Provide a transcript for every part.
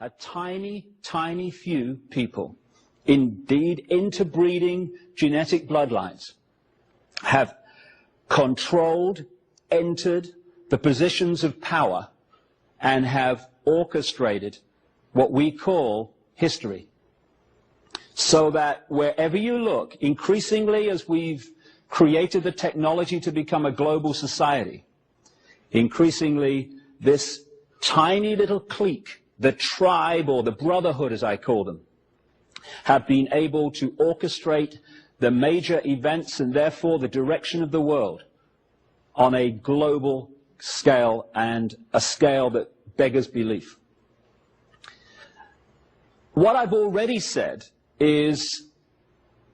a tiny, tiny few people, indeed interbreeding genetic bloodlines, have controlled, entered the positions of power and have orchestrated what we call history. So that wherever you look, increasingly as we've created the technology to become a global society, increasingly this tiny little clique, the tribe or the brotherhood as I call them, have been able to orchestrate the major events and therefore the direction of the world on a global scale, and a scale that beggars belief. What I've already said is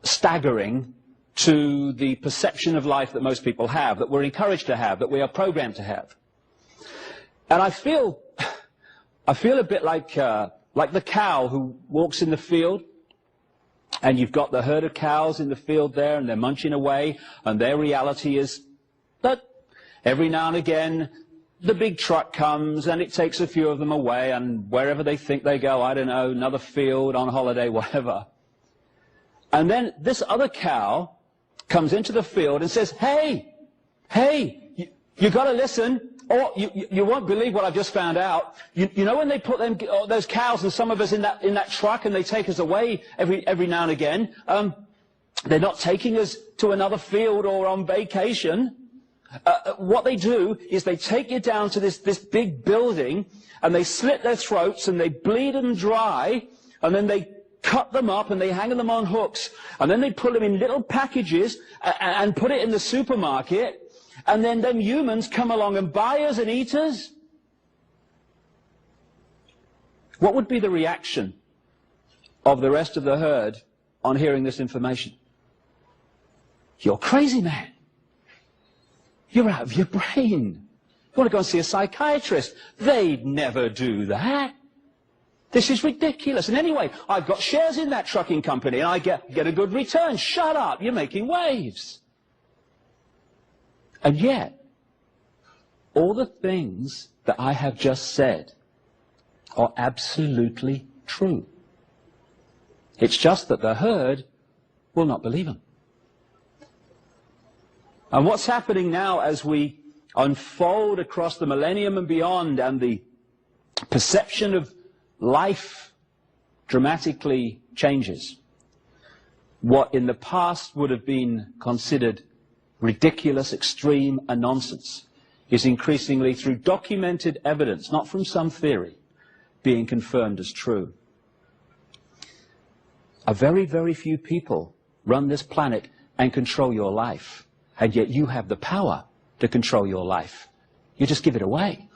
staggering to the perception of life that most people have, that we're encouraged to have, that we are programmed to have. And I feel a bit like the cow who walks in the field, and you've got the herd of cows in the field there, and they're munching away, and their reality is that every now and again the big truck comes and it takes a few of them away, and wherever they think they go, I don't know, another field, on holiday, whatever. And then this other cow comes into the field and says, hey, you got to listen, or you won't believe what I've just found out. You know when they put those cows and some of us in that truck and they take us away every now and again, they're not taking us to another field or on vacation. What they do is they take you down to this big building and they slit their throats and they bleed them dry, and then they cut them up and they hang them on hooks, and then they put them in little packages and put it in the supermarket, and then them humans come along and buy us and eat us. What would be the reaction of the rest of the herd on hearing this information? You're crazy, man. You're out of your brain. You want to go and see a psychiatrist? They'd never do that. This is ridiculous. And anyway, I've got shares in that trucking company and I get a good return. Shut up, you're making waves. And yet, all the things that I have just said are absolutely true. It's just that the herd will not believe them. And what's happening now as we unfold across the millennium and beyond, and the perception of life dramatically changes, what in the past would have been considered ridiculous, extreme, and nonsense is increasingly, through documented evidence, not from some theory, being confirmed as true. A very, very few people run this planet and control your life. And yet you have the power to control your life. You just give it away.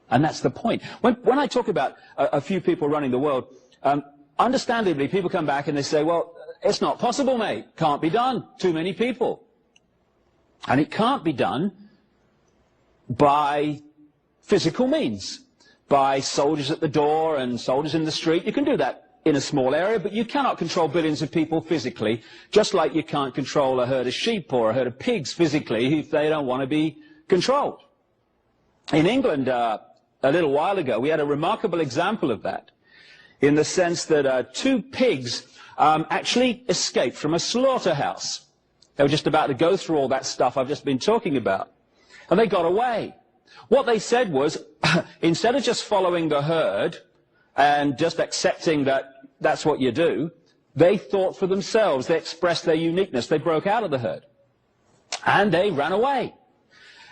And that's the point. When I talk about a few people running the world, understandably people come back and they say, well, it's not possible, mate. Can't be done. Too many people. And it can't be done by physical means, by soldiers at the door and soldiers in the street. You can do that in a small area, but you cannot control billions of people physically, just like you can't control a herd of sheep or a herd of pigs physically if they don't want to be controlled. In England, a little while ago, we had a remarkable example of that, in the sense that 2 pigs actually escaped from a slaughterhouse. They were just about to go through all that stuff I've just been talking about, and they got away. What they said was, instead of just following the herd and just accepting that that's what you do, they thought for themselves. They expressed their uniqueness. They broke out of the herd. And they ran away.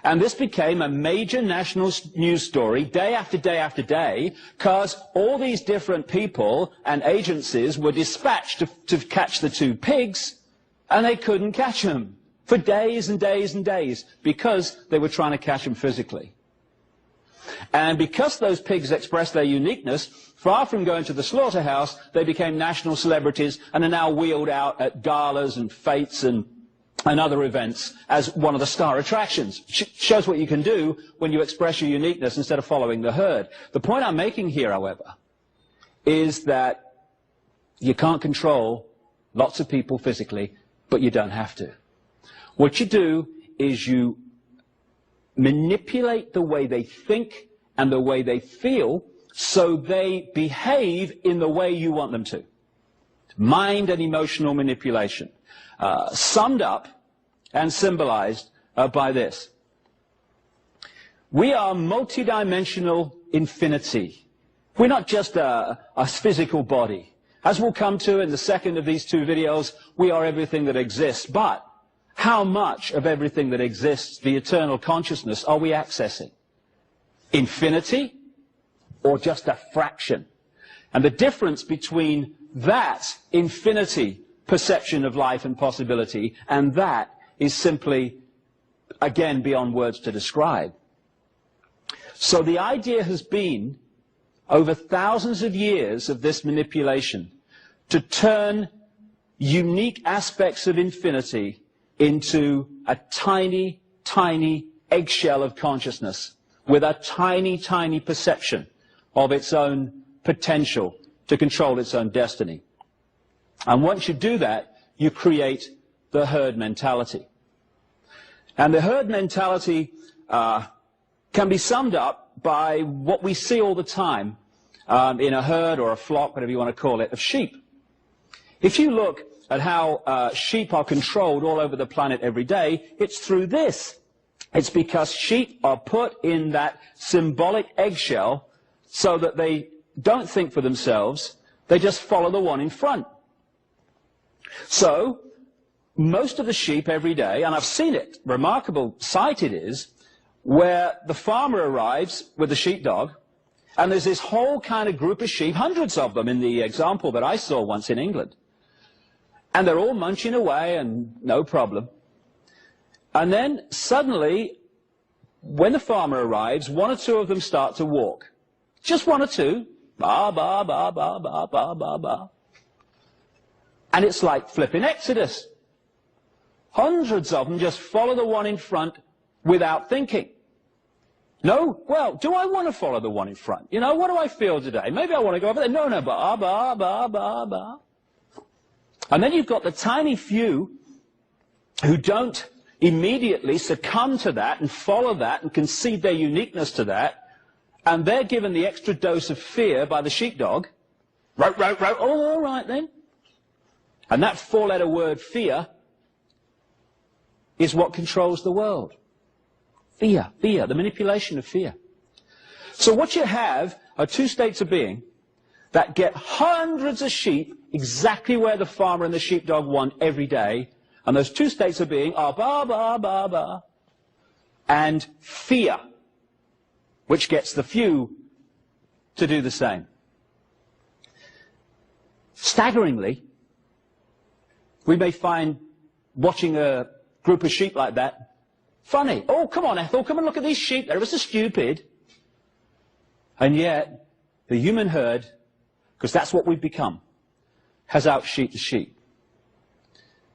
And this became a major national news story day after day after day, because all these different people and agencies were dispatched to catch the 2 pigs, and they couldn't catch them for days and days and days, because they were trying to catch them physically. And because those pigs expressed their uniqueness, far from going to the slaughterhouse, they became national celebrities and are now wheeled out at galas and fetes and other events as one of the star attractions. Shows what you can do when you express your uniqueness instead of following the herd. The point I'm making here, however, is that you can't control lots of people physically, but you don't have to. What you do is you manipulate the way they think and the way they feel, so they behave in the way you want them to. Mind and emotional manipulation. Summed up and symbolized by this. We are multidimensional infinity. We're not just a physical body. As we'll come to in the second of these two videos, we are everything that exists. But how much of everything that exists, the eternal consciousness, are we accessing? Infinity or just a fraction? And the difference between that infinity perception of life and possibility and that is simply, again, beyond words to describe. So the idea has been, over thousands of years of this manipulation, to turn unique aspects of infinity into a tiny, tiny eggshell of consciousness with a tiny, tiny perception of its own potential to control its own destiny. And once you do that, you create the herd mentality. And the herd mentality can be summed up by what we see all the time in a herd or a flock, whatever you want to call it, of sheep. If you look at how sheep are controlled all over the planet every day, it's through this. It's because sheep are put in that symbolic eggshell so that they don't think for themselves, they just follow the one in front. So, most of the sheep every day, and I've seen it, remarkable sight it is, where the farmer arrives with the sheepdog, and there's this whole kind of group of sheep, hundreds of them in the example that I saw once in England. And they're all munching away and no problem. And then suddenly, when the farmer arrives, one or two of them start to walk. Just one or two. Ba, ba, ba, ba, ba, ba, ba, ba. And it's like flipping Exodus. Hundreds of them just follow the one in front without thinking. No? Well, do I want to follow the one in front? You know, what do I feel today? Maybe I want to go over there. No, no, ba, ba, ba, ba, ba. And then you've got the tiny few who don't immediately succumb to that and follow that and concede their uniqueness to that. And they're given the extra dose of fear by the sheepdog. Row, row, row. Oh, all right then. And that four-letter word, fear, is what controls the world. Fear, fear, the manipulation of fear. So what you have are two states of being that get hundreds of sheep exactly where the farmer and the sheepdog want every day. And those two states of being are ba, ba, ba, ba, and fear, which gets the few to do the same. Staggeringly, we may find watching a group of sheep like that funny. Oh, come on, Ethel, come and look at these sheep. They're ever so stupid. And yet, the human herd, because that's what we've become, has out-sheeped the sheep.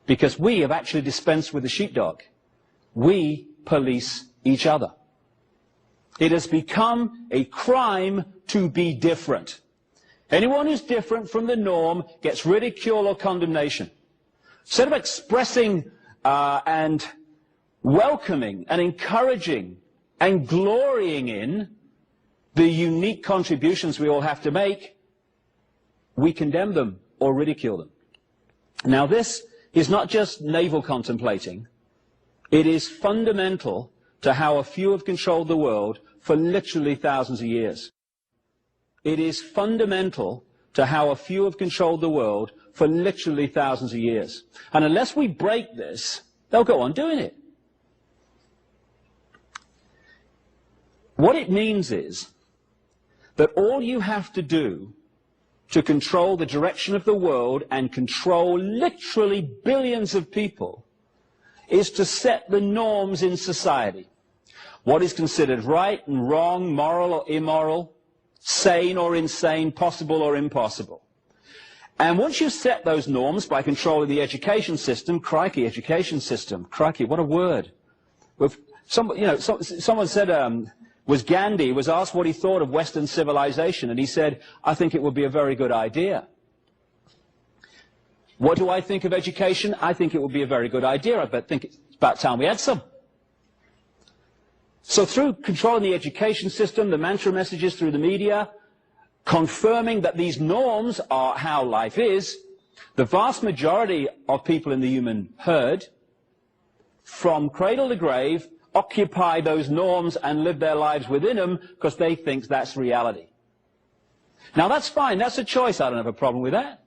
Because we have actually dispensed with the sheepdog. We police each other. It has become a crime to be different. Anyone who's different from the norm gets ridicule or condemnation. Instead of expressing and welcoming and encouraging and glorying in the unique contributions we all have to make, we condemn them or ridicule them. Now this is not just navel contemplating. It is fundamental to how a few have controlled the world for literally thousands of years. It is fundamental to how a few have controlled the world for literally thousands of years. And unless we break this, they'll go on doing it. What it means is that all you have to do to control the direction of the world and control literally billions of people is to set the norms in society. What is considered right and wrong, moral or immoral, sane or insane, possible or impossible. And once you set those norms by controlling the education system, crikey, education system, crikey, what a word. Someone said, was Gandhi, was asked what he thought of Western civilization, and he said, I think it would be a very good idea. What do I think of education? I think it would be a very good idea. I think it's about time we had some. So through controlling the education system, the mantra messages through the media, confirming that these norms are how life is, the vast majority of people in the human herd, from cradle to grave, occupy those norms and live their lives within them because they think that's reality. Now that's fine, that's a choice, I don't have a problem with that.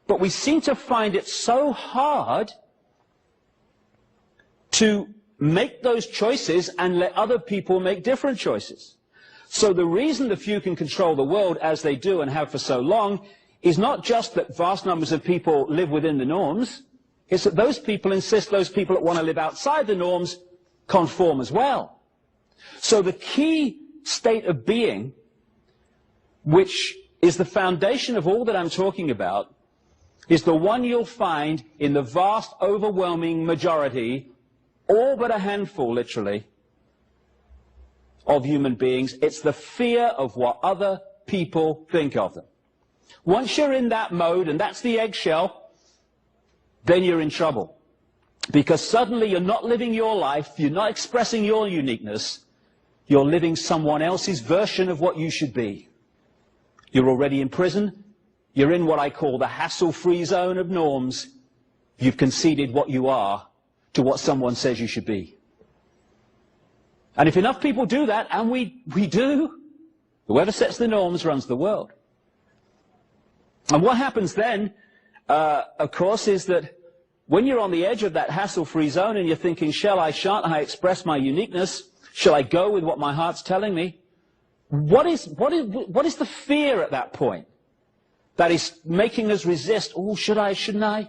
But we seem to find it so hard to make those choices and let other people make different choices. So the reason the few can control the world as they do and have for so long is not just that vast numbers of people live within the norms, it's that those people insist those people that want to live outside the norms conform as well. So the key state of being, which is the foundation of all that I'm talking about, is the one you'll find in the vast, overwhelming majority, all but a handful, literally, of human beings. It's the fear of what other people think of them. Once you're in that mode, and that's the eggshell, then you're in trouble. Because suddenly you're not living your life, you're not expressing your uniqueness, you're living someone else's version of what you should be. You're already in prison, you're in what I call the hassle-free zone of norms. You've conceded what you are to what someone says you should be. And if enough people do that, and we do, whoever sets the norms runs the world. And what happens then, of course, is that when you're on the edge of that hassle-free zone and you're thinking, shall I, shan't I express my uniqueness? Shall I go with what my heart's telling me? What is the fear at that point that is making us resist? Oh, should I, shouldn't I?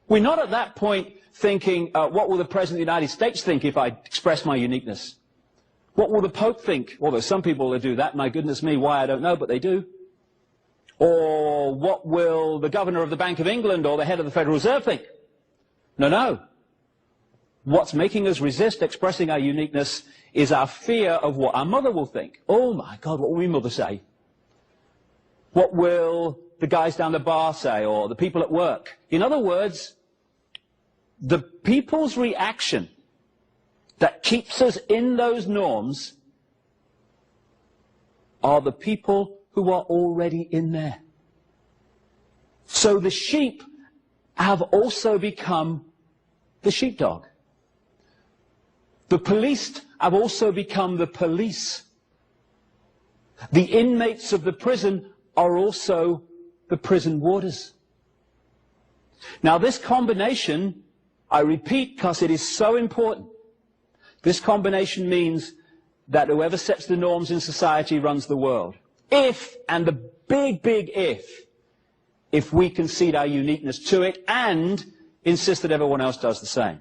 We're not at that point thinking, what will the President of the United States think if I express my uniqueness? What will the Pope think? Well, there's some people that do that. My goodness me, why I don't know, but they do. Or what will the Governor of the Bank of England or the head of the Federal Reserve think? No, no. What's making us resist expressing our uniqueness is our fear of what our mother will think. Oh my God, what will my mother say? What will the guys down the bar say, or the people at work? In other words, the people's reaction that keeps us in those norms are the people who are already in there. So the sheep have also become the sheepdog. The police have also become the police. The inmates of the prison are also the prison warders. Now this combination, I repeat because it is so important, this combination means that whoever sets the norms in society runs the world. If, and the big, big if we concede our uniqueness to it and insist that everyone else does the same.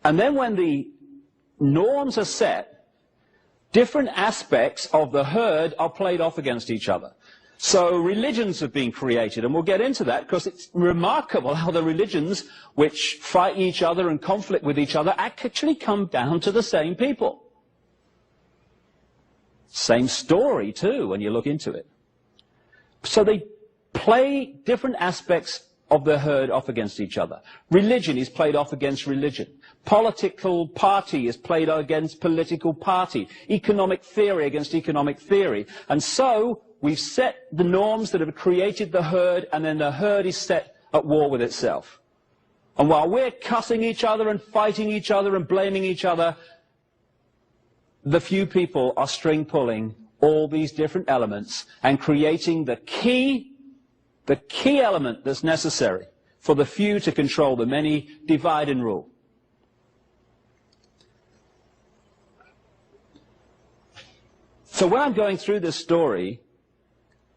And then when the norms are set, different aspects of the herd are played off against each other. So religions have been created, and we'll get into that because it's remarkable how the religions which fight each other and conflict with each other actually come down to the same people. Same story too when you look into it. So they play different aspects of the herd off against each other. Religion is played off against religion. Political party is played against political party. Economic theory against economic theory. And so we've set the norms that have created the herd, and then the herd is set at war with itself. And while we're cussing each other and fighting each other and blaming each other, the few people are string pulling all these different elements and creating the key element that's necessary for the few to control the many, divide and rule. So when I'm going through this story,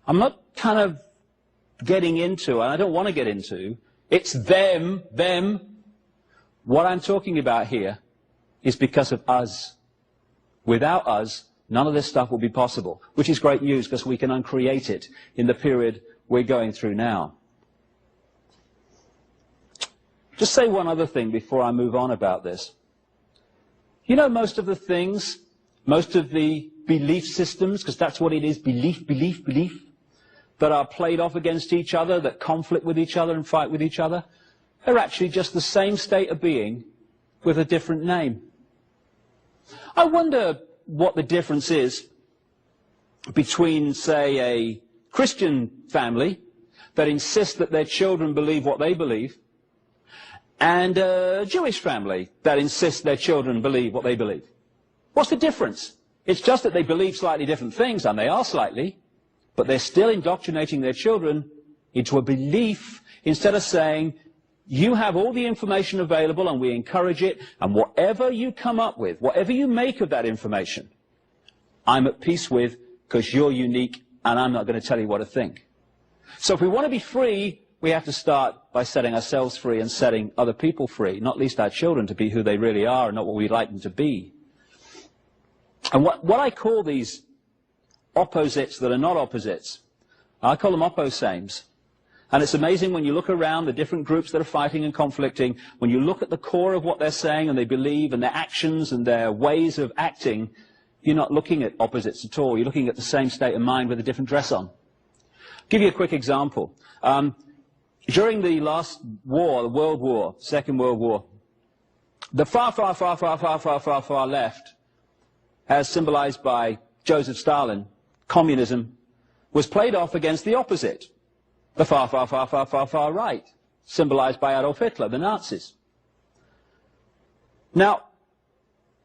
I'm not kind of getting into, and I don't want to get into, it's them. What I'm talking about here is because of us. Without us, none of this stuff will be possible, which is great news because we can uncreate it in the period we're going through now. Just say one other thing before I move on about this. You know, most of the things, most of the belief systems, because that's what it is, belief, that are played off against each other, that conflict with each other and fight with each other, they're actually just the same state of being with a different name. I wonder what the difference is between, say, a Christian family that insists that their children believe what they believe, and a Jewish family that insists their children believe what they believe. What's the difference? It's just that they believe slightly different things, and they are slightly, but they're still indoctrinating their children into a belief instead of saying, you have all the information available and we encourage it, and whatever you come up with, whatever you make of that information, I'm at peace with, because you're unique and I'm not going to tell you what to think. So if we want to be free, we have to start by setting ourselves free and setting other people free, not least our children, to be who they really are and not what we'd like them to be. And what I call these opposites that are not opposites, I call them opposames. And it's amazing when you look around the different groups that are fighting and conflicting, when you look at the core of what they're saying and they believe and their actions and their ways of acting, you're not looking at opposites at all. You're looking at the same state of mind with a different dress on. I'll give you a quick example. During the last war, the World War, Second World War, the far left, as symbolized by Joseph Stalin, communism, was played off against the opposite, the far right, symbolized by Adolf Hitler, the Nazis. Now,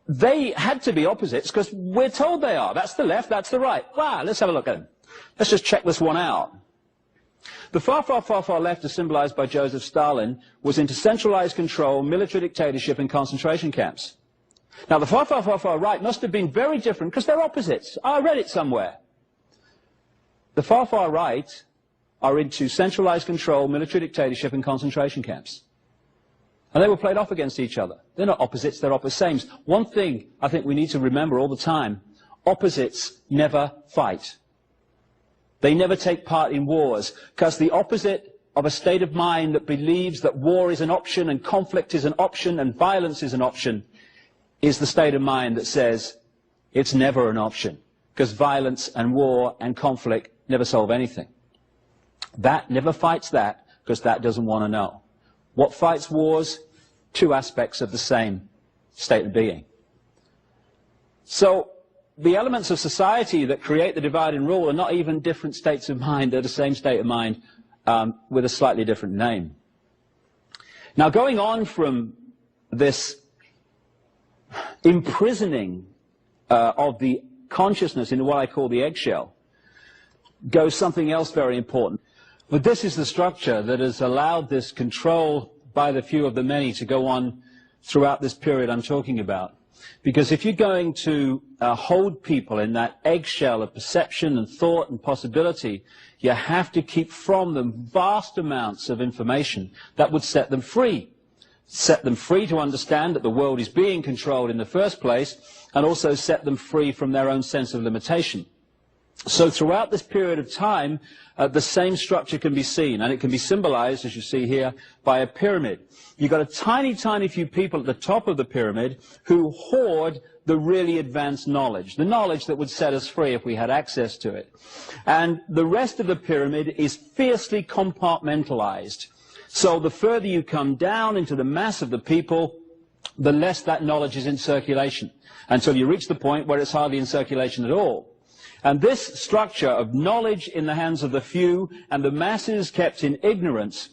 they had to be opposites because we're told they are. That's the left, that's the right. Wow, let's have a look at them. Let's just check this one out. The far left, as symbolized by Joseph Stalin, was into centralized control, military dictatorship, and concentration camps. Now, the far right must have been very different because they're opposites. I read it somewhere. The far right are into centralized control, military dictatorship, and concentration camps. And they were played off against each other. They're not opposites, they're opposames. One thing I think we need to remember all the time, opposites never fight. They never take part in wars, because the opposite of a state of mind that believes that war is an option and conflict is an option and violence is an option is the state of mind that says it's never an option, because violence and war and conflict never solve anything. That never fights that, because that doesn't want to know. What fights wars? Two aspects of the same state of being. So the elements of society that create the divide and rule are not even different states of mind. They're the same state of mind with a slightly different name. Now, going on from this imprisoning of the consciousness into what I call the eggshell goes something else very important. But this is the structure that has allowed this control by the few of the many to go on throughout this period I'm talking about. Because if you're going to hold people in that eggshell of perception and thought and possibility, you have to keep from them vast amounts of information that would set them free. Set them free to understand that the world is being controlled in the first place, and also set them free from their own sense of limitation. So throughout this period of time, the same structure can be seen, and it can be symbolized, as you see here, by a pyramid. You've got a tiny, tiny few people at the top of the pyramid who hoard the really advanced knowledge, the knowledge that would set us free if we had access to it. And the rest of the pyramid is fiercely compartmentalized. So the further you come down into the mass of the people, the less that knowledge is in circulation, until you reach the point where it's hardly in circulation at all. And this structure of knowledge in the hands of the few and the masses kept in ignorance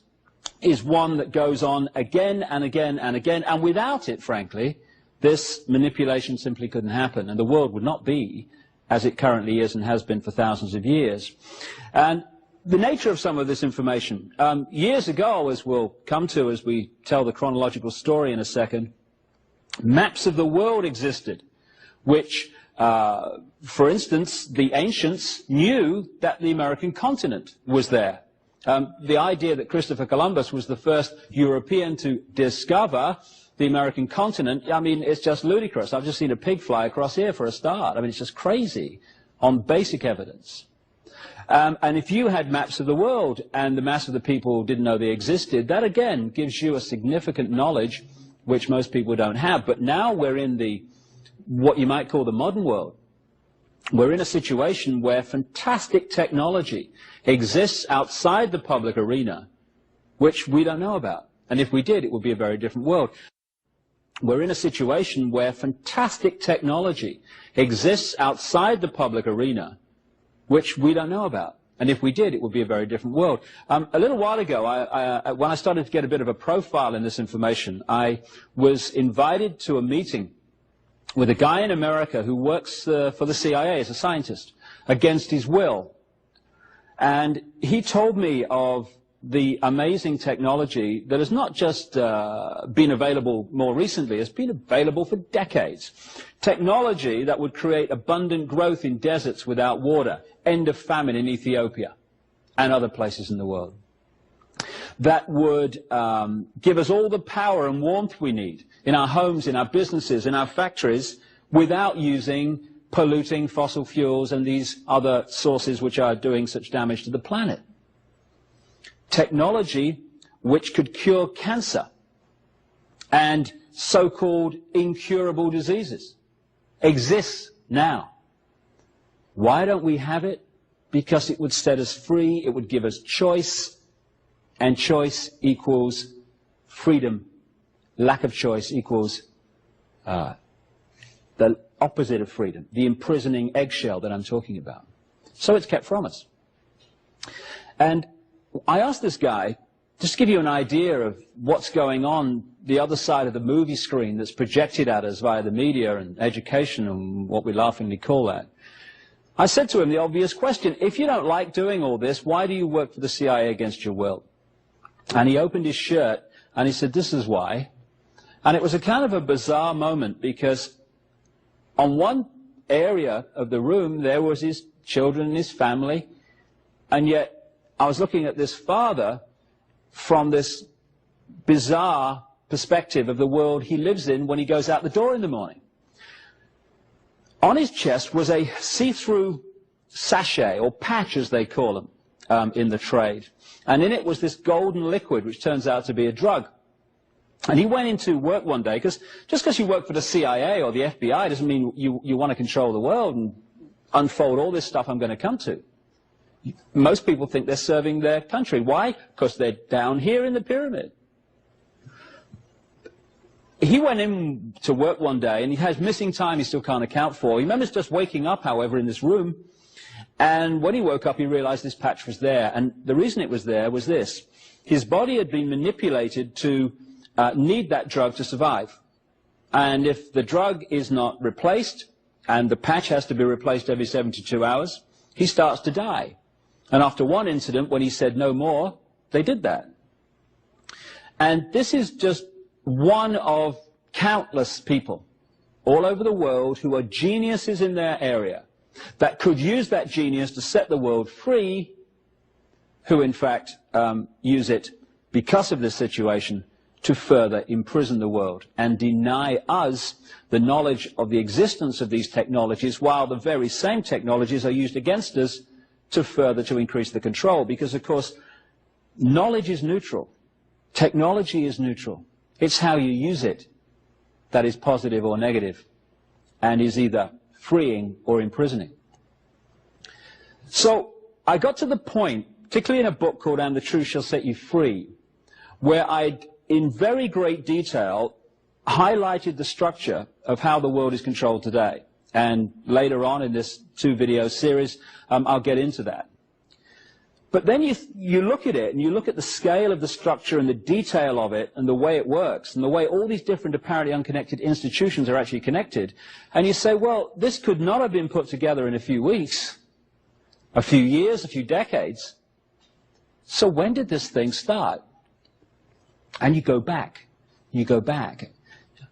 is one that goes on again and again and again. And without it, frankly, this manipulation simply couldn't happen. And the world would not be as it currently is and has been for thousands of years. And the nature of some of this information, years ago, as we'll come to as we tell the chronological story in a second, maps of the world existed, which for instance, the ancients knew that the American continent was there. The idea that Christopher Columbus was the first European to discover the American continent, I mean, it's just ludicrous. I've just seen a pig fly across here for a start. I mean, it's just crazy on basic evidence. And if you had maps of the world and the mass of the people didn't know they existed, that again gives you a significant knowledge which most people don't have. But now we're in the what you might call the modern world. We're in a situation where fantastic technology exists outside the public arena, which we don't know about. And if we did, it would be a very different world. We're in a situation where fantastic technology exists outside the public arena, which we don't know about. And if we did, it would be a very different world. A little while ago, when I started to get a bit of a profile in this information, I was invited to a meeting with a guy in America who works for the CIA as a scientist, against his will. And he told me of the amazing technology that has not just been available more recently, it's been available for decades. Technology that would create abundant growth in deserts without water, end of famine in Ethiopia and other places in the world. That would give us all the power and warmth we need in our homes, in our businesses, in our factories, without using polluting fossil fuels and these other sources which are doing such damage to the planet. Technology which could cure cancer and so-called incurable diseases exists now. Why don't we have it? Because it would set us free, it would give us choice, and choice equals freedom. Lack of choice equals the opposite of freedom, the imprisoning eggshell that I'm talking about. So it's kept from us. And I asked this guy, just to give you an idea of what's going on the other side of the movie screen that's projected at us via the media and education and what we laughingly call that. I said to him the obvious question, if you don't like doing all this, why do you work for the CIA against your will? And he opened his shirt and he said, this is why. And it was a kind of a bizarre moment, because on one area of the room there was his children and his family, and yet I was looking at this father from this bizarre perspective of the world he lives in when he goes out the door in the morning. On his chest was a see-through sachet, or patch as they call them in the trade, and in it was this golden liquid which turns out to be a drug. And he went into work one day, because just because you work for the CIA or the FBI doesn't mean you want to control the world and unfold all this stuff I'm going to come to. Most people think they're serving their country. Why? Because they're down here in the pyramid. He went in to work one day, and he has missing time he still can't account for. He remembers just waking up, however, in this room, and when he woke up, he realized this patch was there. And the reason it was there was this. His body had been manipulated to need that drug to survive. And if the drug is not replaced, and the patch has to be replaced every 72 hours, he starts to die. And after one incident, when he said no more, they did that. And this is just one of countless people all over the world who are geniuses in their area that could use that genius to set the world free, who in fact use it because of this situation to further imprison the world and deny us the knowledge of the existence of these technologies, while the very same technologies are used against us to further to increase the control. Because, of course, knowledge is neutral. Technology is neutral. It's how you use it that is positive or negative, and is either freeing or imprisoning. So I got to the point, particularly in a book called And the Truth Shall Set You Free, where I, in very great detail, highlighted the structure of how the world is controlled today. And later on in this 2-video series, I'll get into that. But then you look at it, and you look at the scale of the structure and the detail of it, and the way it works, and the way all these different apparently unconnected institutions are actually connected, and you say, well, this could not have been put together in a few weeks, a few years, a few decades. So when did this thing start? And you go back. You go back.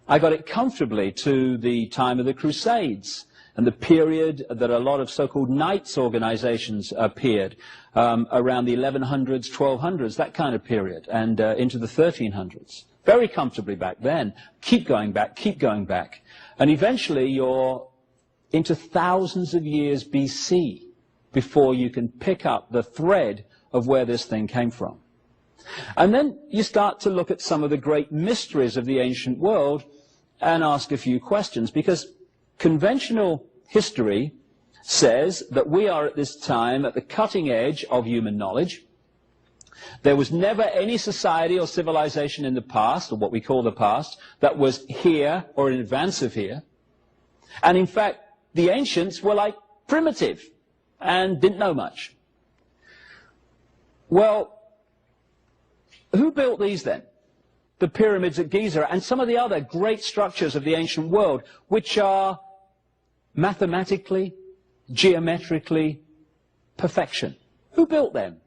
I got it comfortably to the time of the Crusades and the period that a lot of so-called knights organizations appeared, around the 1100s, 1200s, that kind of period, and into the 1300s. Very comfortably back then. Keep going back. And eventually you're into thousands of years BC before you can pick up the thread of where this thing came from. And then you start to look at some of the great mysteries of the ancient world and ask a few questions, because conventional history says that we are at this time at the cutting edge of human knowledge. There was never any society or civilization in the past, or what we call the past, that was here or in advance of here. And in fact, the ancients were like primitive. and didn't know much. Well, who built these then? The pyramids at Giza and some of the other great structures of the ancient world, which are mathematically, geometrically, perfection. Who built them?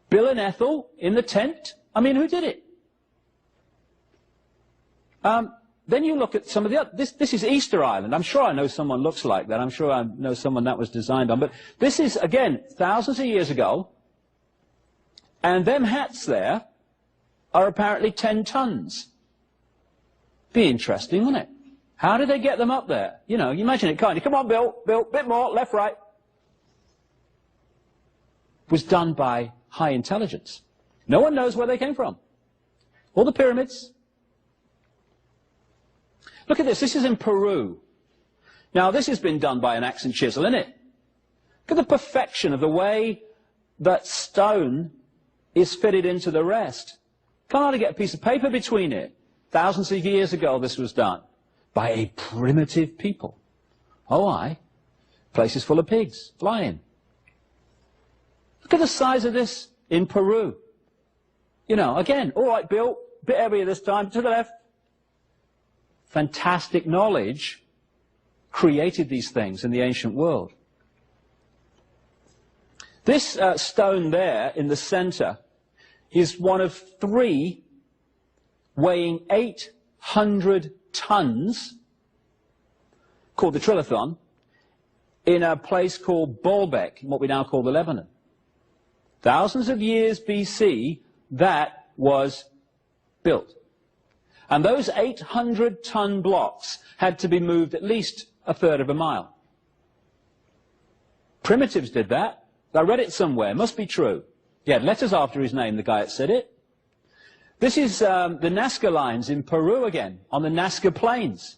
Bill and Ethel in the tent? I mean, who did it? Then you look at some of the other, this is Easter Island. I'm sure I know someone looks like that. I'm sure I know someone that was designed on. But this is, again, thousands of years ago. And them hats there are apparently 10 tons. Be interesting, wouldn't it? How did they get them up there? You know, you imagine it, can't you? Come on, Bill, bit more, left, right. It was done by high intelligence. No one knows where they came from. All the pyramids. Look at this. This is in Peru. Now, this has been done by an axe and chisel, isn't it? Look at the perfection of the way that stone is fitted into the rest. Can't hardly get a piece of paper between it. Thousands of years ago this was done by a primitive people. Oh, aye. Places full of pigs flying. Look at the size of this in Peru. You know, again, all right, Bill, bit heavier this time, to the left. Fantastic knowledge created these things in the ancient world. This stone there in the center is one of 3 weighing 800 tons, called the Trilithon, in a place called Baalbek, what we now call the Lebanon. Thousands of years BC, that was built. And those 800-ton blocks had to be moved at least a third of a mile. Primitives did that. I read it somewhere. Must be true. He had letters after his name, the guy that said it. This is the Nazca lines in Peru again, on the Nazca Plains.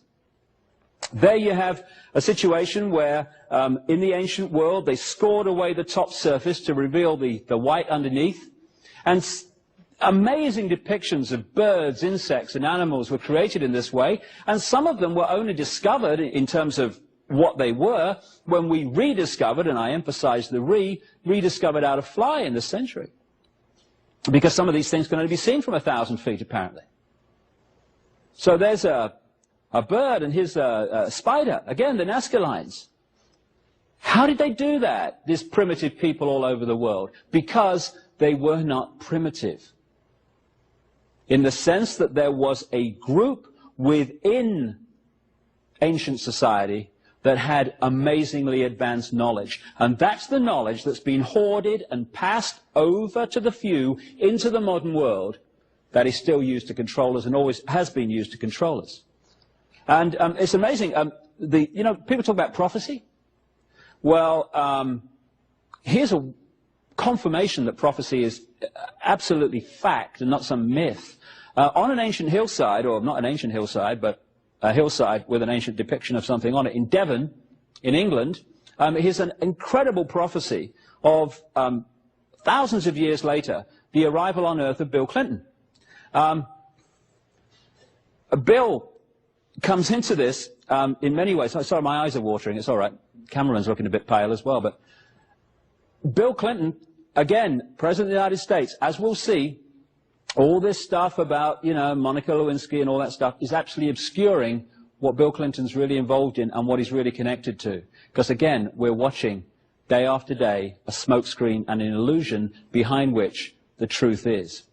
There you have a situation where in the ancient world they scored away the top surface to reveal the white underneath. And amazing depictions of birds, insects and animals were created in this way. And some of them were only discovered in terms of what they were when we rediscovered, and I emphasize the rediscovered out of fly in this century. Because some of these things can only be seen from 1,000 feet, apparently. So there's a bird and here's a spider. Again, the Nazca lines. How did they do that, these primitive people all over the world? Because they were not primitive. In the sense that there was a group within ancient society that had amazingly advanced knowledge. And that's the knowledge that's been hoarded and passed over to the few into the modern world that is still used to control us and always has been used to control us. And it's amazing. You know, people talk about prophecy. Well, here's a confirmation that prophecy is absolutely fact and not some myth. On an ancient hillside, or not an ancient hillside, but a hillside with an ancient depiction of something on it, in Devon, in England, here's an incredible prophecy of thousands of years later, the arrival on Earth of Bill Clinton. Bill comes into this in many ways. Sorry, my eyes are watering. It's all right. Cameraman's looking a bit pale as well. But Bill Clinton, again, President of the United States, as we'll see, all this stuff about, you know, Monica Lewinsky and all that stuff is actually obscuring what Bill Clinton's really involved in and what he's really connected to. Because, again, we're watching day after day a smokescreen and an illusion behind which the truth is.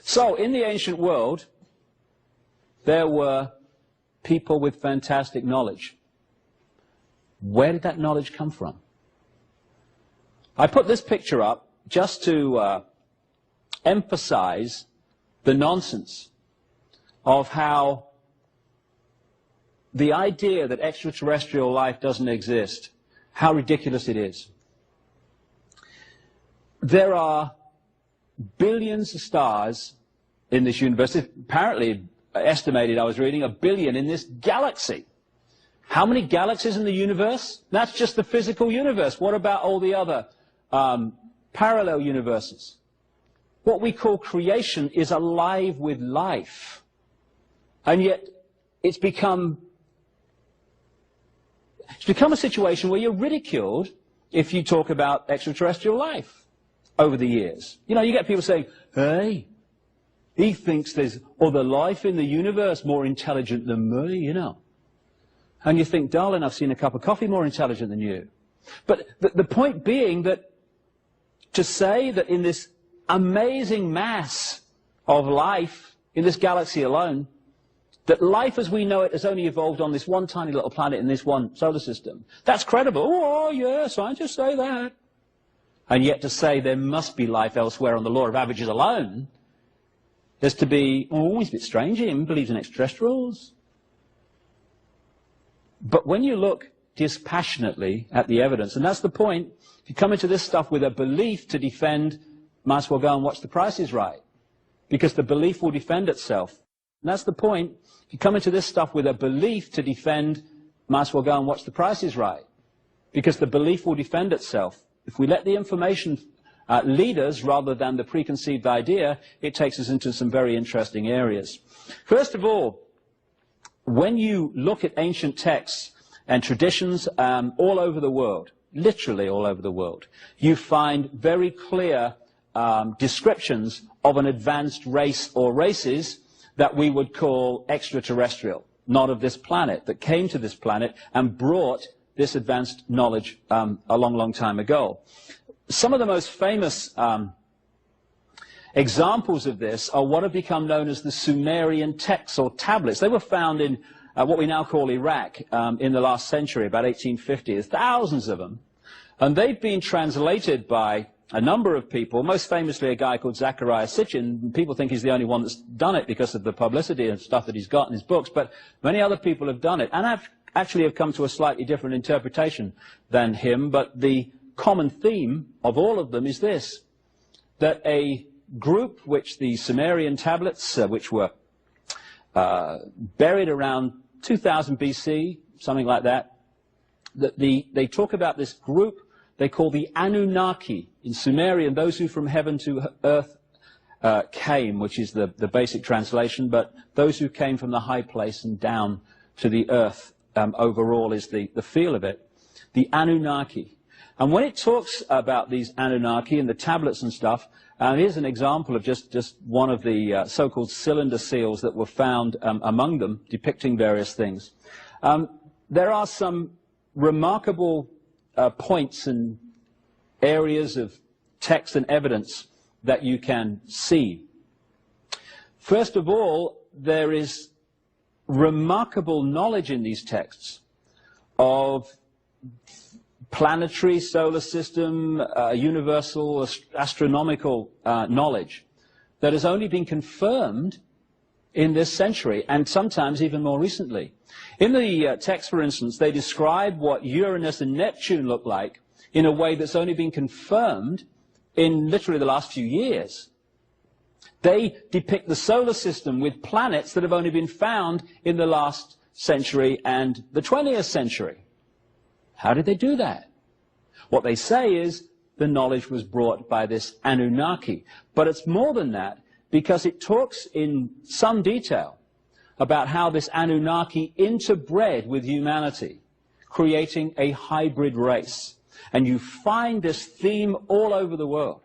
So, in the ancient world, there were people with fantastic knowledge. Where did that knowledge come from? I put this picture up just to emphasize the nonsense of how the idea that extraterrestrial life doesn't exist, how ridiculous it is. There are billions of stars in this universe. Apparently, estimated, I was reading, 1 billion in this galaxy. How many galaxies in the universe? That's just the physical universe. What about all the other parallel universes? What we call creation is alive with life. And yet it's become it's become a situation where you're ridiculed if you talk about extraterrestrial life over the years. You know, you get people saying, hey, he thinks there's other life in the universe more intelligent than me, you know. And you think, darling, I've seen a cup of coffee more intelligent than you. But the point being that to say that in this amazing mass of life in this galaxy alone, that life as we know it has only evolved on this one tiny little planet in this one solar system, that's credible. Oh, yeah, scientists say that. And yet to say there must be life elsewhere on the law of averages alone is to be, oh, he's a bit strange, he believes in extraterrestrials. But when you look dispassionately at the evidence, and that's the point, if you come into this stuff with a belief to defend, might as well go and watch The Price is Right, because the belief will defend itself. And that's the point, if you come into this stuff with a belief to defend, might as well go and watch The Price is Right, because the belief will defend itself. If we let the information lead us rather than the preconceived idea, it takes us into some very interesting areas. First of all, when you look at ancient texts and traditions all over the world, literally all over the world, you find very clear descriptions of an advanced race or races that we would call extraterrestrial, not of this planet, that came to this planet and brought this advanced knowledge a long, long time ago. Some of the most famous examples of this are what have become known as the Sumerian texts or tablets. They were found in what we now call Iraq in the last century, about 1850. There's thousands of them. And they've been translated by a number of people, most famously a guy called Zecharia Sitchin. People think he's the only one that's done it because of the publicity and stuff that he's got in his books, but many other people have done it, and actually have come to a slightly different interpretation than him. But the common theme of all of them is this, that a group which the Sumerian tablets, which were buried around 2000 BC, something like that, that they talk about this group they call the Anunnaki. In Sumerian, those who from heaven to earth came, which is the basic translation, but those who came from the high place and down to the earth overall is the feel of it. The Anunnaki. And when it talks about these Anunnaki and the tablets and stuff, here's an example of just one of the so-called cylinder seals that were found among them, depicting various things. There are some remarkable points and areas of text and evidence that you can see. First of all, there is remarkable knowledge in these texts of planetary, solar system, universal, astronomical knowledge that has only been confirmed in this century, and sometimes even more recently. In the text, for instance, they describe what Uranus and Neptune look like in a way that's only been confirmed in literally the last few years. They depict the solar system with planets that have only been found in the last century and the 20th century. How did they do that? What they say is the knowledge was brought by this Anunnaki. But it's more than that, because it talks in some detail about how this Anunnaki interbred with humanity, creating a hybrid race. And you find this theme all over the world.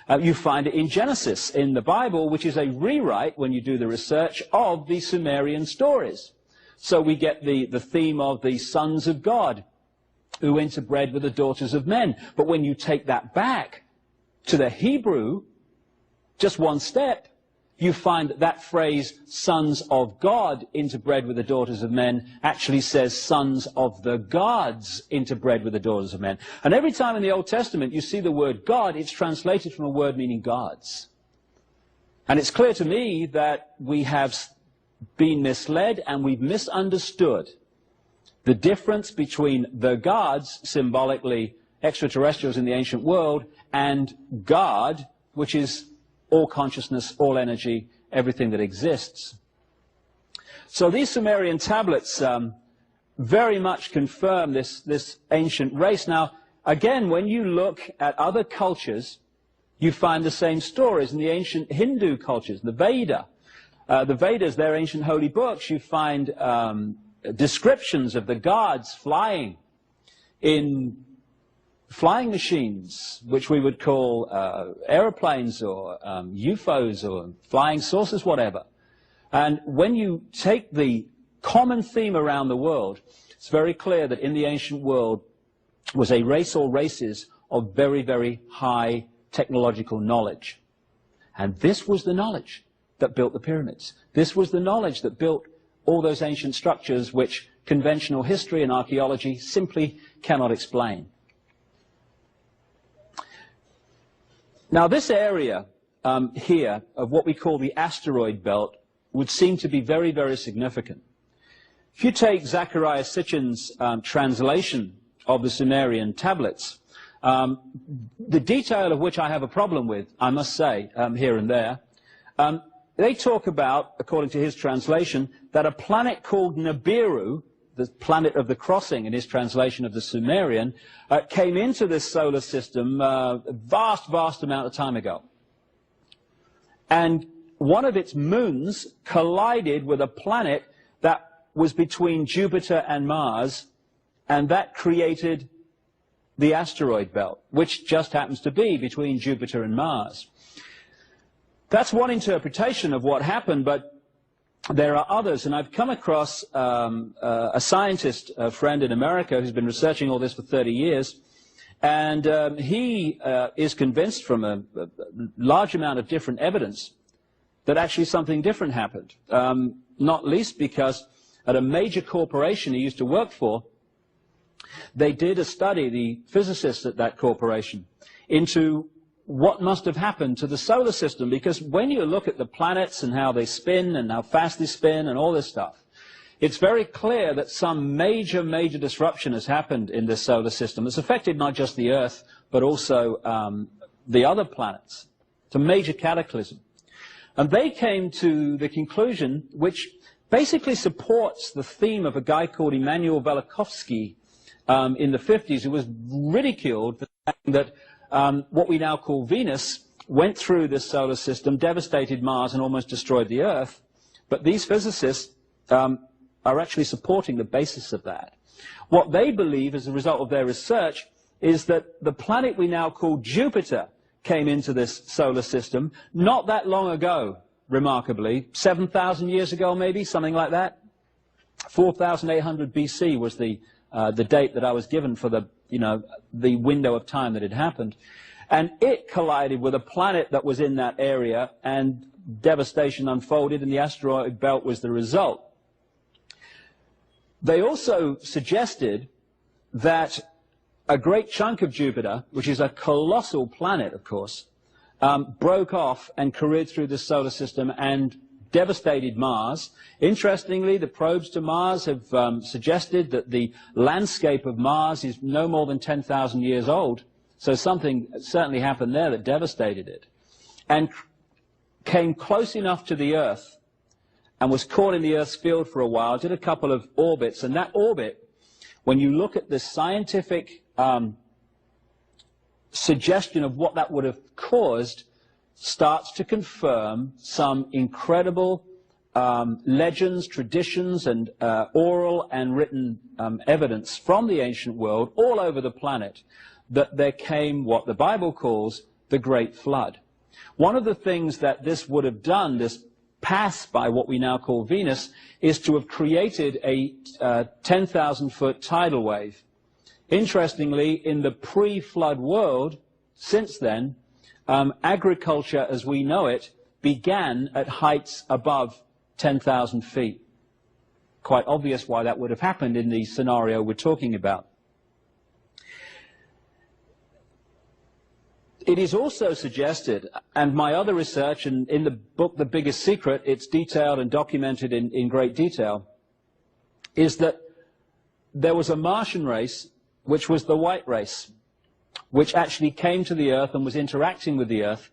You find it in Genesis, in the Bible, which is a rewrite, when you do the research, of the Sumerian stories. So we get the theme of the sons of God, who interbred with the daughters of men. But when you take that back to the Hebrew, just one step, you find that that phrase, sons of God interbred with the daughters of men, actually says sons of the gods interbred with the daughters of men. And every time in the Old Testament you see the word God, it's translated from a word meaning gods. And it's clear to me that we have been misled and we've misunderstood the difference between the gods, symbolically extraterrestrials in the ancient world, and God, which is all consciousness, all energy, everything that exists. So these Sumerian tablets very much confirm this ancient race. Now, again, when you look at other cultures, you find the same stories. In the ancient Hindu cultures, the Vedas, their ancient holy books, you find descriptions of the gods flying in flying machines, which we would call aeroplanes or UFOs or flying saucers, whatever. And when you take the common theme around the world, it's very clear that in the ancient world was a race or races of very, very high technological knowledge. And this was the knowledge that built the pyramids. This was the knowledge that built all those ancient structures which conventional history and archaeology simply cannot explain. Now this area here of what we call the asteroid belt would seem to be very, very significant. If you take Zecharia Sitchin's translation of the Sumerian tablets, the detail of which I have a problem with, I must say, here and there, they talk about, according to his translation, that a planet called Nibiru, the planet of the crossing in his translation of the Sumerian, came into this solar system a vast, vast amount of time ago. And one of its moons collided with a planet that was between Jupiter and Mars, and that created the asteroid belt, which just happens to be between Jupiter and Mars. That's one interpretation of what happened, but there are others, and I've come across a scientist, a friend in America, who's been researching all this for 30 years, and he is convinced from a large amount of different evidence that actually something different happened, not least because at a major corporation he used to work for, they did a study, the physicists at that corporation, into what must have happened to the solar system, because when you look at the planets and how they spin and how fast they spin and all this stuff, it's very clear that some major, major disruption has happened in this solar system. It's affected not just the Earth, but also the other planets. It's a major cataclysm. And they came to the conclusion, which basically supports the theme of a guy called Immanuel Velikovsky in the 50s, who was ridiculed for saying that what we now call Venus went through this solar system, devastated Mars, and almost destroyed the Earth. But these physicists are actually supporting the basis of that. What they believe, as a result of their research, is that the planet we now call Jupiter came into this solar system not that long ago, remarkably, 7,000 years ago maybe, something like that. 4,800 BC was the date that I was given for the window of time that had happened. And it collided with a planet that was in that area, and devastation unfolded, and the asteroid belt was the result. They also suggested that a great chunk of Jupiter, which is a colossal planet, of course, broke off and careered through the solar system and devastated Mars. Interestingly, the probes to Mars have suggested that the landscape of Mars is no more than 10,000 years old. So something certainly happened there that devastated it. And came close enough to the Earth and was caught in the Earth's field for a while, did a couple of orbits. And that orbit, when you look at the scientific suggestion of what that would have caused, starts to confirm some incredible legends, traditions, and oral and written evidence from the ancient world all over the planet that there came what the Bible calls the Great Flood. One of the things that this would have done, this pass by what we now call Venus, is to have created a 10,000-foot tidal wave. Interestingly, in the pre-flood world, since then, agriculture as we know it began at heights above 10,000 feet. Quite obvious why that would have happened in the scenario we're talking about. It is also suggested, and my other research, and in the book The Biggest Secret, it's detailed and documented in great detail, is that there was a Martian race, which was the white race, which actually came to the Earth and was interacting with the Earth,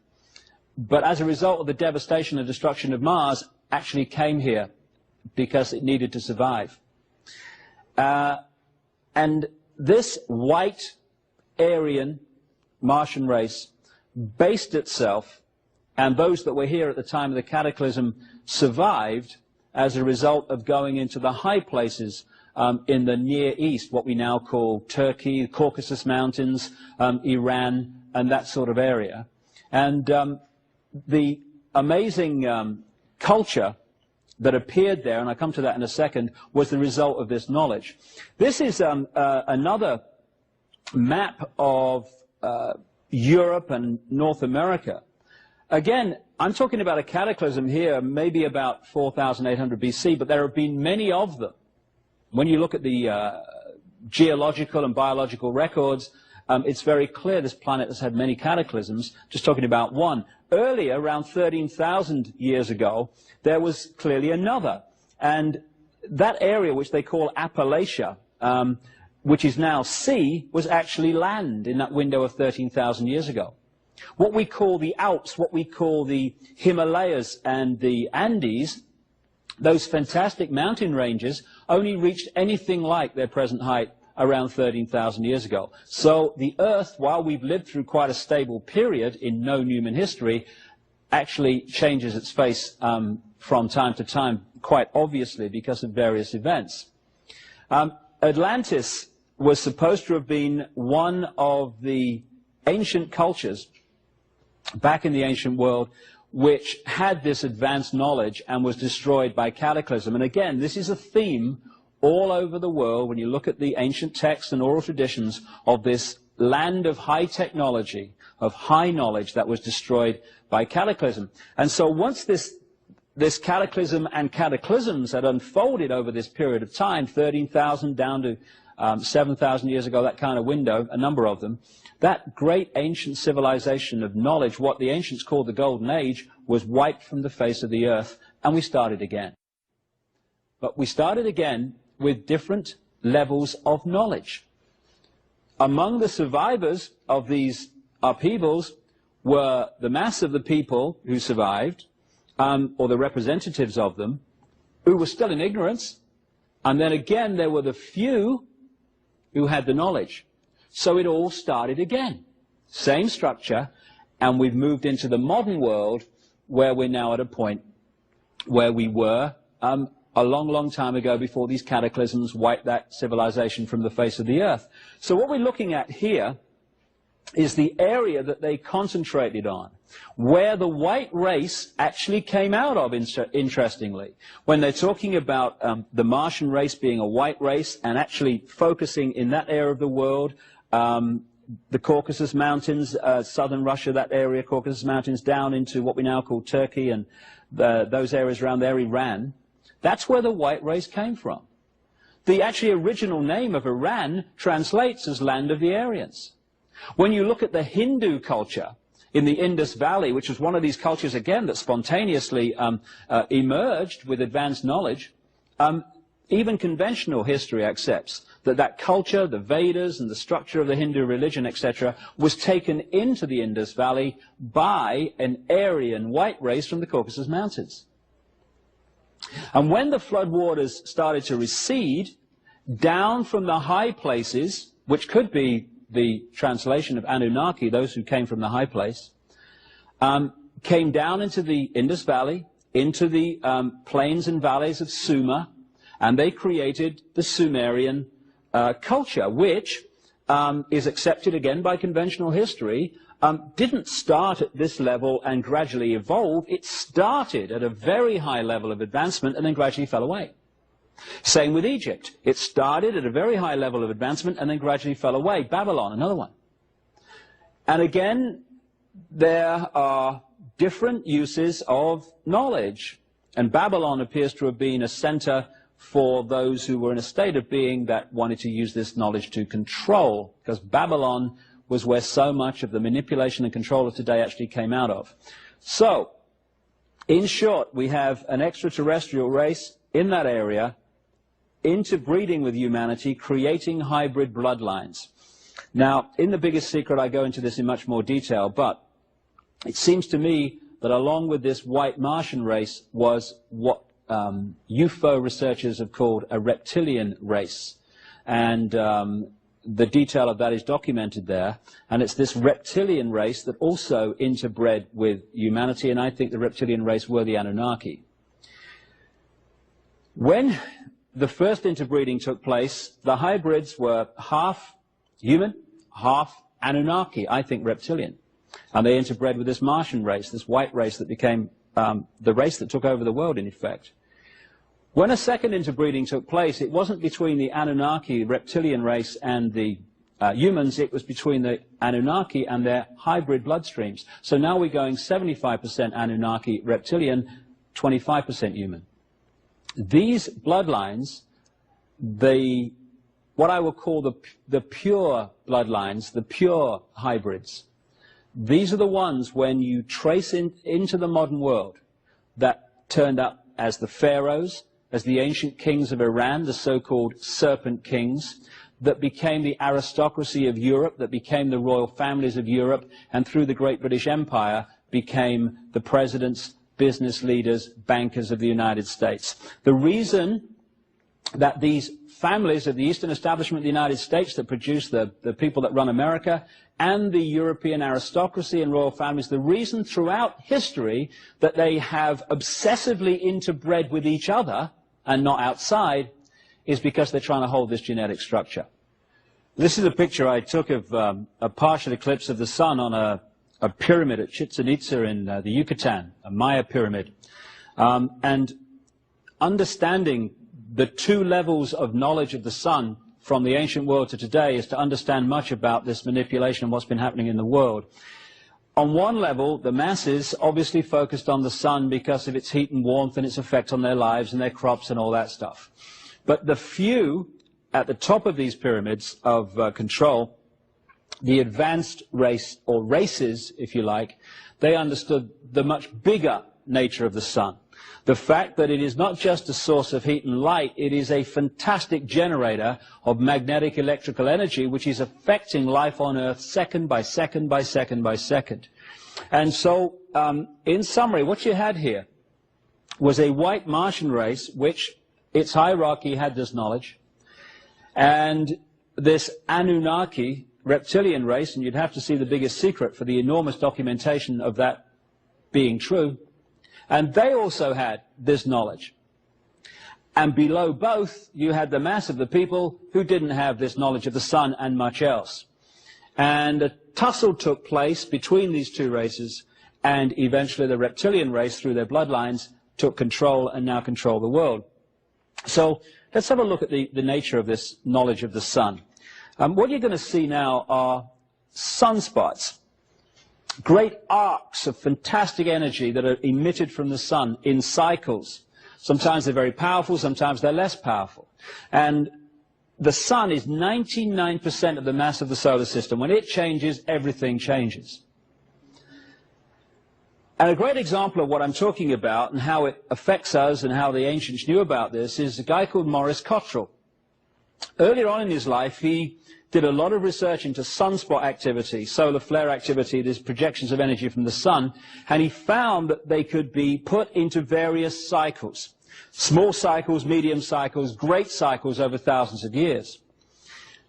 but as a result of the devastation and destruction of Mars, actually came here because it needed to survive. And this white Aryan Martian race based itself, and those that were here at the time of the cataclysm survived as a result of going into the high places in the Near East, what we now call Turkey, Caucasus Mountains, Iran, and that sort of area. And the amazing culture that appeared there, and I'll come to that in a second, was the result of this knowledge. This is another map of Europe and North America. Again, I'm talking about a cataclysm here, maybe about 4,800 BC, but there have been many of them. When you look at the geological and biological records, it's very clear this planet has had many cataclysms, just talking about one. Earlier, around 13,000 years ago, there was clearly another. And that area, which they call Appalachia, which is now sea, was actually land in that window of 13,000 years ago. What we call the Alps, what we call the Himalayas and the Andes, those fantastic mountain ranges only reached anything like their present height around 13,000 years ago. So the Earth, while we've lived through quite a stable period in known human history, actually changes its face from time to time, quite obviously because of various events. Atlantis was supposed to have been one of the ancient cultures back in the ancient world which had this advanced knowledge and was destroyed by cataclysm. And again, this is a theme all over the world when you look at the ancient texts and oral traditions of this land of high technology, of high knowledge that was destroyed by cataclysm. And so once this cataclysm and cataclysms had unfolded over this period of time, 13,000 down to 7,000 years ago, that kind of window, a number of them, that great ancient civilization of knowledge, what the ancients called the Golden Age, was wiped from the face of the earth, and we started again. But we started again with different levels of knowledge. Among the survivors of these upheavals were the mass of the people who survived, or the representatives of them, who were still in ignorance, and then again there were the few who had the knowledge. So it all started again. Same structure, and we've moved into the modern world where we're now at a point where we were a long, long time ago before these cataclysms wiped that civilization from the face of the earth. So what we're looking at here is the area that they concentrated on, where the white race actually came out of, interestingly. When they're talking about the Martian race being a white race and actually focusing in that area of the world, the Caucasus Mountains, southern Russia, that area, Caucasus Mountains, down into what we now call Turkey and those areas around there, Iran, that's where the white race came from. The actually original name of Iran translates as land of the Aryans. When you look at the Hindu culture in the Indus Valley, which was one of these cultures, again, that spontaneously emerged with advanced knowledge, even conventional history accepts that that culture, the Vedas and the structure of the Hindu religion, etc., was taken into the Indus Valley by an Aryan white race from the Caucasus Mountains. And when the floodwaters started to recede, down from the high places, which could be the translation of Anunnaki, those who came from the high place, came down into the Indus Valley, into the plains and valleys of Sumer, and they created the Sumerian culture, which is accepted again by conventional history, didn't start at this level and gradually evolve. It started at a very high level of advancement and then gradually fell away. Same with Egypt. It started at a very high level of advancement and then gradually fell away. Babylon, another one. And again, there are different uses of knowledge. And Babylon appears to have been a center for those who were in a state of being that wanted to use this knowledge to control, because Babylon was where so much of the manipulation and control of today actually came out of. So, in short, we have an extraterrestrial race in that area, interbreeding with humanity, creating hybrid bloodlines. Now, in The Biggest Secret, I go into this in much more detail, but it seems to me that along with this white Martian race was what UFO researchers have called a reptilian race. And the detail of that is documented there. And it's this reptilian race that also interbred with humanity, and I think the reptilian race were the Anunnaki. When the first interbreeding took place, the hybrids were half human, half Anunnaki, I think reptilian. And they interbred with this Martian race, this white race that became the race that took over the world, in effect. When a second interbreeding took place, it wasn't between the Anunnaki reptilian race and the humans, it was between the Anunnaki and their hybrid bloodstreams. So now we're going 75% Anunnaki reptilian, 25% human. These bloodlines, what I will call the pure bloodlines, the pure hybrids, these are the ones, when you trace into the modern world, that turned up as the pharaohs, as the ancient kings of Iran, the so-called serpent kings, that became the aristocracy of Europe, that became the royal families of Europe, and through the Great British Empire became the presidents, business leaders, bankers of the United States. The reason that these families of the Eastern establishment of the United States that produce the people that run America and the European aristocracy and royal families, the reason throughout history that they have obsessively interbred with each other and not outside is because they're trying to hold this genetic structure. This is a picture I took of a partial eclipse of the sun on a pyramid at Chichen Itza in the Yucatan, a Maya pyramid. And understanding the two levels of knowledge of the sun from the ancient world to today is to understand much about this manipulation and what's been happening in the world. On one level, the masses obviously focused on the sun because of its heat and warmth and its effect on their lives and their crops and all that stuff. But the few at the top of these pyramids of control, the advanced race, or races, if you like, they understood the much bigger nature of the sun. The fact that it is not just a source of heat and light, it is a fantastic generator of magnetic electrical energy which is affecting life on Earth second by second by second by second. And so, in summary, what you had here was a white Martian race which its hierarchy had this knowledge, and this Anunnaki reptilian race, and you'd have to see the biggest secret for the enormous documentation of that being true, and they also had this knowledge. And below both, you had the mass of the people who didn't have this knowledge of the sun and much else. And a tussle took place between these two races, and eventually the reptilian race, through their bloodlines, took control and now control the world. So let's have a look at the nature of this knowledge of the sun. What you're going to see now are sunspots, great arcs of fantastic energy that are emitted from the sun in cycles. Sometimes they're very powerful, sometimes they're less powerful. And the sun is 99% of the mass of the solar system. When it changes, everything changes. And a great example of what I'm talking about and how it affects us and how the ancients knew about this is a guy called Maurice Cottrell. Earlier on in his life, he did a lot of research into sunspot activity, solar flare activity, these projections of energy from the sun, and he found that they could be put into various cycles. Small cycles, medium cycles, great cycles over thousands of years.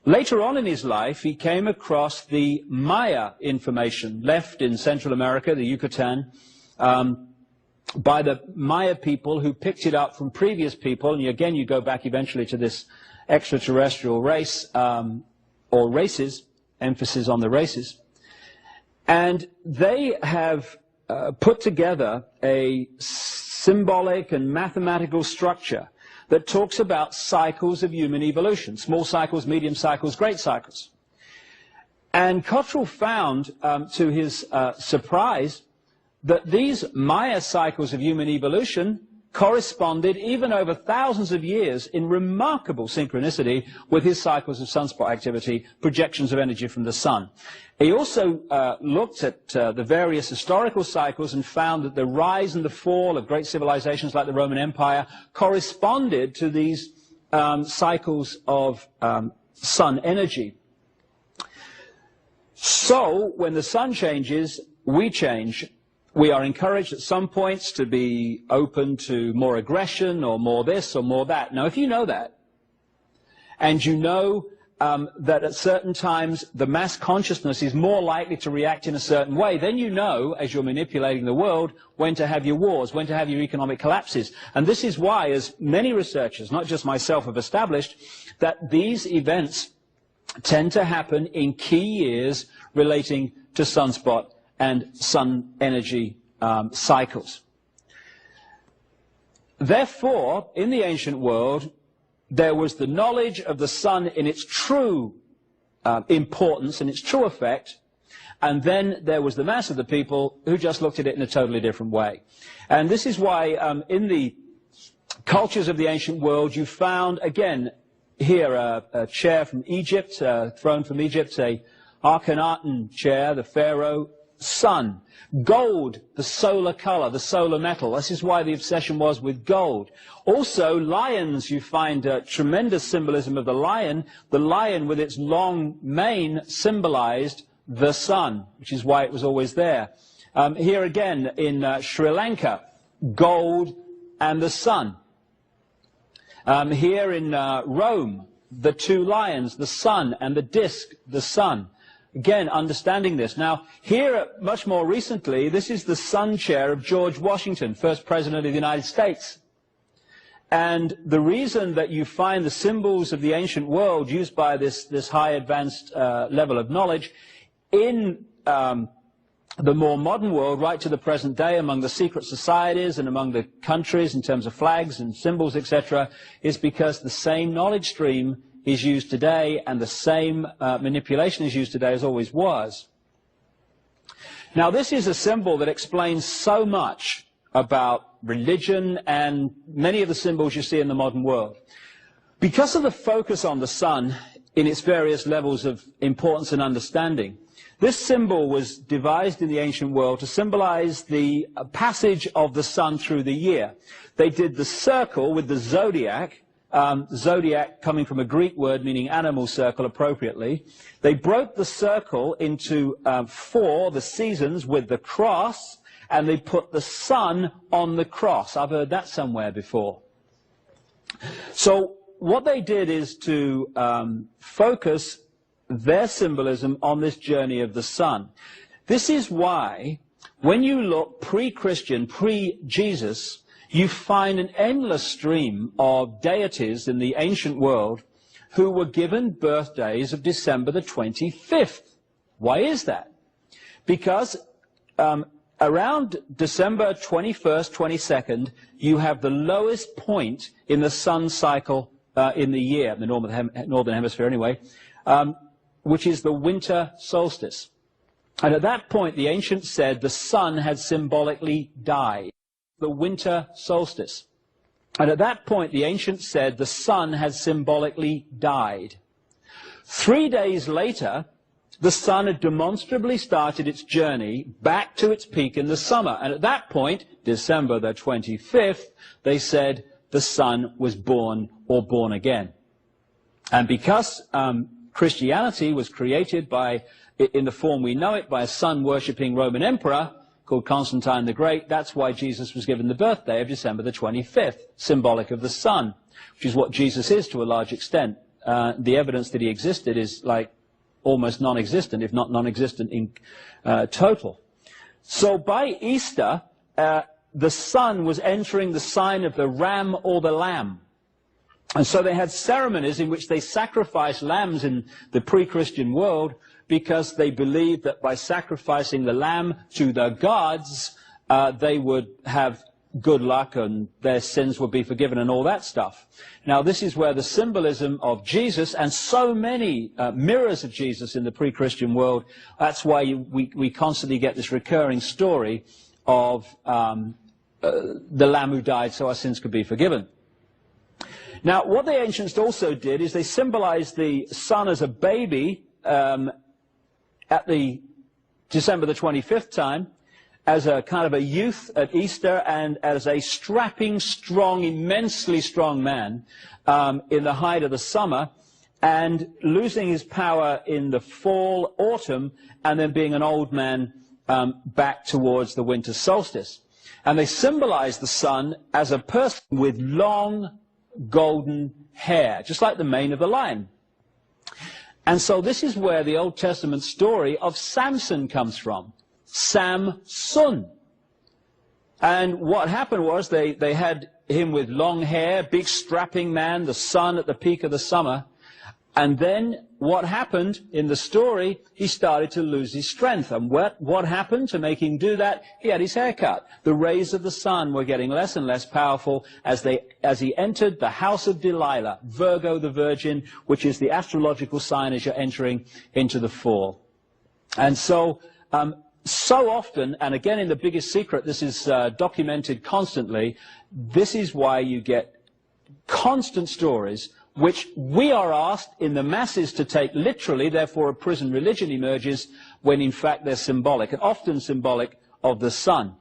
Later on in his life, he came across the Maya information left in Central America, the Yucatan, by the Maya people who picked it up from previous people. And again, you go back eventually to this extraterrestrial race, or races, emphasis on the races. And they have put together a symbolic and mathematical structure that talks about cycles of human evolution, small cycles, medium cycles, great cycles. And Cottrell found, to his surprise, that these Maya cycles of human evolution corresponded, even over thousands of years, in remarkable synchronicity with his cycles of sunspot activity, projections of energy from the sun. He also looked at the various historical cycles and found that the rise and the fall of great civilizations like the Roman Empire corresponded to these cycles of sun energy. So, when the sun changes, we change. We are encouraged at some points to be open to more aggression or more this or more that. Now, if you know that, and you know that at certain times the mass consciousness is more likely to react in a certain way. Then you know, as you're manipulating the world, when to have your wars, when to have your economic collapses. And this is why, as many researchers, not just myself, have established, that these events tend to happen in key years relating to sunspot and sun energy cycles. Therefore, in the ancient world, there was the knowledge of the sun in its true importance and its true effect, and then there was the mass of the people who just looked at it in a totally different way. And this is why in the cultures of the ancient world you found, again, here a chair from Egypt, a throne from Egypt, a Akhenaten chair, the pharaoh, sun. Gold, the solar color, the solar metal. This is why the obsession was with gold. Also, lions, you find tremendous symbolism of the lion. The lion with its long mane symbolized the sun, which is why it was always there. Here again, in Sri Lanka, gold and the sun. Here in Rome, the two lions, the sun, and the disc, the sun. Again, understanding this. Now, here, much more recently, this is the sun chair of George Washington, first president of the United States. And the reason that you find the symbols of the ancient world used by this high advanced level of knowledge in the more modern world, right to the present day, among the secret societies and among the countries in terms of flags and symbols, etc., is because the same knowledge stream is used today, and the same manipulation is used today as always was. Now, this is a symbol that explains so much about religion and many of the symbols you see in the modern world. Because of the focus on the sun in its various levels of importance and understanding, this symbol was devised in the ancient world to symbolize the passage of the sun through the year. They did the circle with the zodiac, zodiac coming from a Greek word meaning animal circle appropriately. They broke the circle into 4, the seasons, with the cross, and they put the sun on the cross. I've heard that somewhere before. So what they did is to focus their symbolism on this journey of the sun. This is why when you look pre-Christian, pre-Jesus, you find an endless stream of deities in the ancient world who were given birthdays of December the 25th. Why is that? Because around December 21st, 22nd, you have the lowest point in the sun cycle in the year, in the northern hemisphere anyway, which is the winter solstice. And at that point, the ancients said the sun had symbolically died. The winter solstice. And at that point, the ancients said the sun had symbolically died. 3 days later, the sun had demonstrably started its journey back to its peak in the summer. And at that point, December the 25th, they said the sun was born or born again. And because Christianity was created by, in the form we know it, by a sun-worshipping Roman emperor called Constantine the Great, that's why Jesus was given the birthday of December the 25th, symbolic of the sun, which is what Jesus is to a large extent. The evidence that he existed is like almost non-existent, if not non-existent in total. So by Easter, the sun was entering the sign of the ram or the lamb. And so they had ceremonies in which they sacrificed lambs in the pre-Christian world, because they believed that by sacrificing the lamb to the gods, they would have good luck and their sins would be forgiven and all that stuff. Now, this is where the symbolism of Jesus and so many mirrors of Jesus in the pre-Christian world, that's why we constantly get this recurring story of the lamb who died so our sins could be forgiven. Now, what the ancients also did is they symbolized the sun as a baby at the December the 25th time, as a kind of a youth at Easter, and as a strapping, strong, immensely strong man in the height of the summer, and losing his power in the fall, autumn, and then being an old man back towards the winter solstice. And they symbolized the sun as a person with long golden hair, just like the mane of the lion. And so this is where the Old Testament story of Samson comes from. Samson. And what happened was they had him with long hair, big strapping man, the sun at the peak of the summer. And then what happened in the story, he started to lose his strength. And what happened to make him do that? He had his hair cut. The rays of the sun were getting less and less powerful as he entered the house of Delilah, Virgo the Virgin, which is the astrological sign as you're entering into the fall. And so often, and again in The Biggest Secret, this is documented constantly, this is why you get constant stories which we are asked in the masses to take literally, therefore a prison religion emerges, when in fact they're symbolic, and often symbolic of the sun.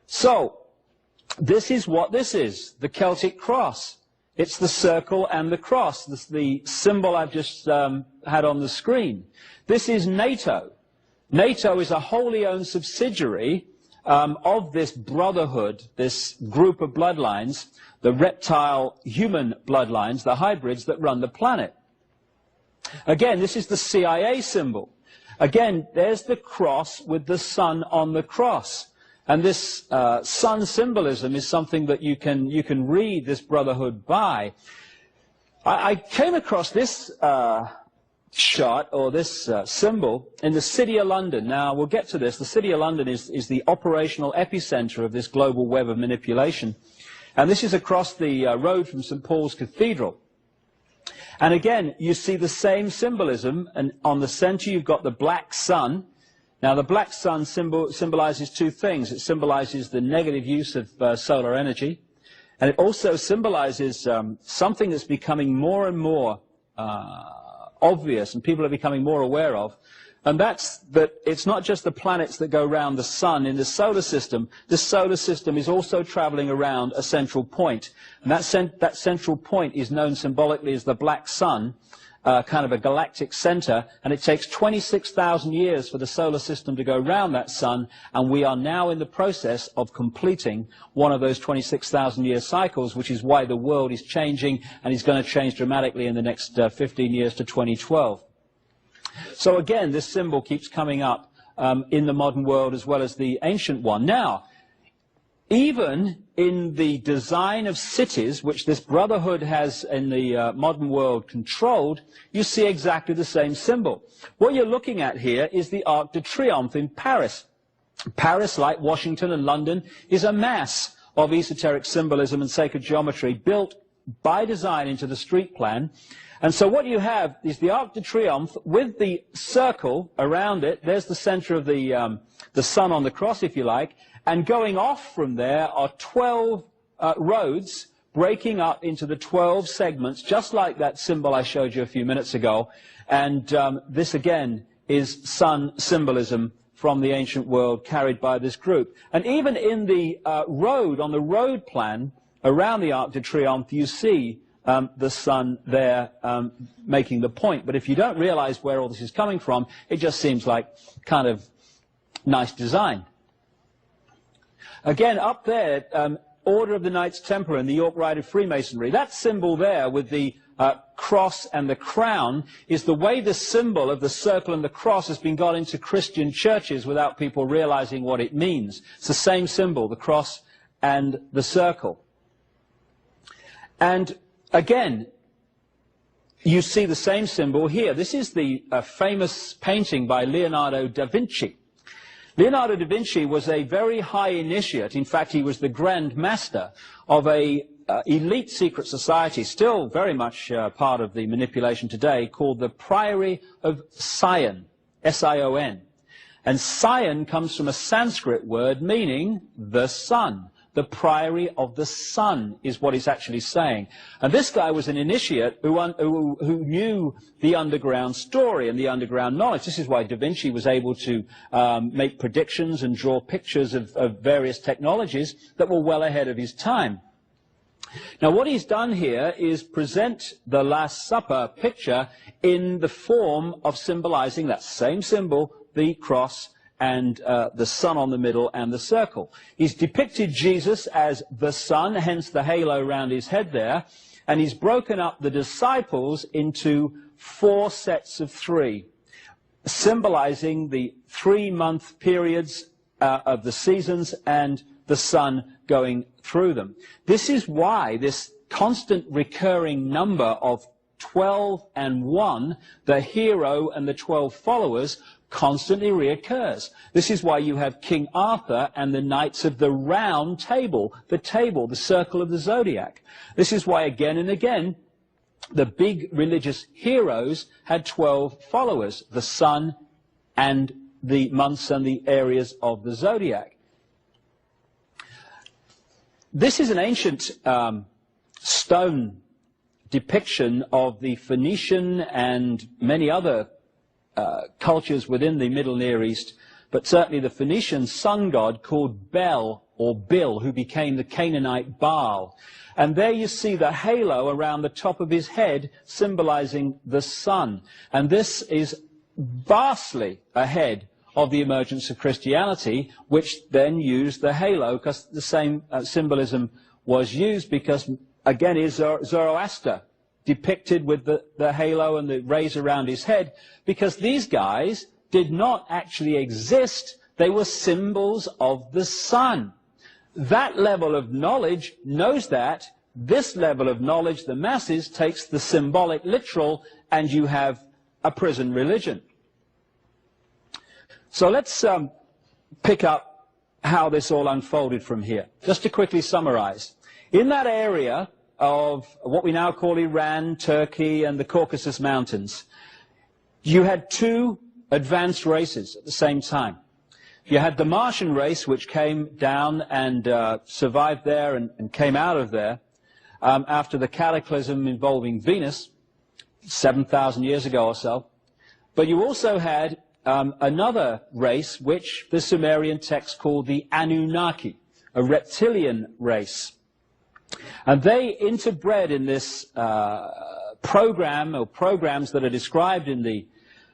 So, this is what this is, the Celtic cross. It's the circle and the cross, the symbol I've just had on the screen. This is NATO. NATO is a wholly owned subsidiary of this brotherhood, this group of bloodlines, the reptile-human bloodlines, the hybrids that run the planet. Again, this is the CIA symbol. Again, there's the cross with the sun on the cross. And this sun symbolism is something that you can read this brotherhood by. I came across this shot, or this symbol, in the City of London. Now, we'll get to this. The City of London is the operational epicenter of this global web of manipulation. And this is across the road from St. Paul's Cathedral. And again, you see the same symbolism, and on the center you've got the black sun. Now, the black sun symbolizes two things. It symbolizes the negative use of solar energy, and it also symbolizes something that's becoming more and more obvious, and people are becoming more aware of, and that's that it's not just the planets that go around the sun in the solar system. The solar system is also traveling around a central point, and that central point is known symbolically as the black sun, kind of a galactic center, and it takes 26,000 years for the solar system to go around that sun, and we are now in the process of completing one of those 26,000 year cycles, which is why the world is changing, and is going to change dramatically in the next 15 years to 2012. So again, this symbol keeps coming up in the modern world as well as the ancient one. Now, even in the design of cities, which this brotherhood has in the modern world controlled, you see exactly the same symbol. What you're looking at here is the Arc de Triomphe in Paris. Paris, like Washington and London, is a mass of esoteric symbolism and sacred geometry built by design into the street plan. And so what you have is the Arc de Triomphe with the circle around it. There's the center of the sun on the cross, if you like. And going off from there are 12 roads breaking up into the 12 segments, just like that symbol I showed you a few minutes ago. And this, again, is sun symbolism from the ancient world carried by this group. And even in the road, on the road plan around the Arc de Triomphe, you see the sun there making the point. But if you don't realize where all this is coming from, it just seems like kind of nice design. Again, up there, Order of the Knights Templar and the York Rite of Freemasonry. That symbol there with the cross and the crown is the way the symbol of the circle and the cross has been got into Christian churches without people realizing what it means. It's the same symbol, the cross and the circle. And again, you see the same symbol here. This is the famous painting by Leonardo da Vinci. Leonardo da Vinci was a very high initiate. In fact, he was the Grand Master of a elite secret society, still very much part of the manipulation today, called the Priory of Sion, S-I-O-N. And Sion comes from a Sanskrit word meaning the sun. The Priory of the Sun is what he's actually saying. And this guy was an initiate who knew the underground story and the underground knowledge. This is why Da Vinci was able to make predictions and draw pictures of various technologies that were well ahead of his time. Now, what he's done here is present the Last Supper picture in the form of symbolizing that same symbol, the cross, and the sun on the middle and the circle. He's depicted Jesus as the sun, hence the halo around his head there, And he's broken up the disciples into 4 sets of 3, symbolizing the 3-month periods of the seasons and the sun going through them. This is why this constant recurring number of 12 and 1, the hero and the 12 followers, constantly reoccurs. This is why you have King Arthur and the Knights of the Round Table, the circle of the zodiac. This is why again and again the big religious heroes had 12 followers, the sun and the months and the areas of the zodiac. This is an ancient stone depiction of the Phoenician and many other cultures within the Middle Near East, but certainly the Phoenician sun god called Bel or Bil, who became the Canaanite Baal. And there you see the halo around the top of his head symbolizing the sun. And this is vastly ahead of the emergence of Christianity, which then used the halo, because the same symbolism was used, because again is Zoroaster depicted with the halo and the rays around his head, because these guys did not actually exist. They were symbols of the sun. That level of knowledge knows that. This level of knowledge, the masses, takes the symbolic literal, and you have a prison religion. So let's pick up how this all unfolded from here. Just to quickly summarize. In that area of what we now call Iran, Turkey, and the Caucasus Mountains, you had 2 advanced races at the same time. You had the Martian race, which came down and survived there and came out of there after the cataclysm involving Venus 7,000 years ago or so. But you also had another race, which the Sumerian text called the Anunnaki, a reptilian race. And they interbred in this program, or programs that are described in the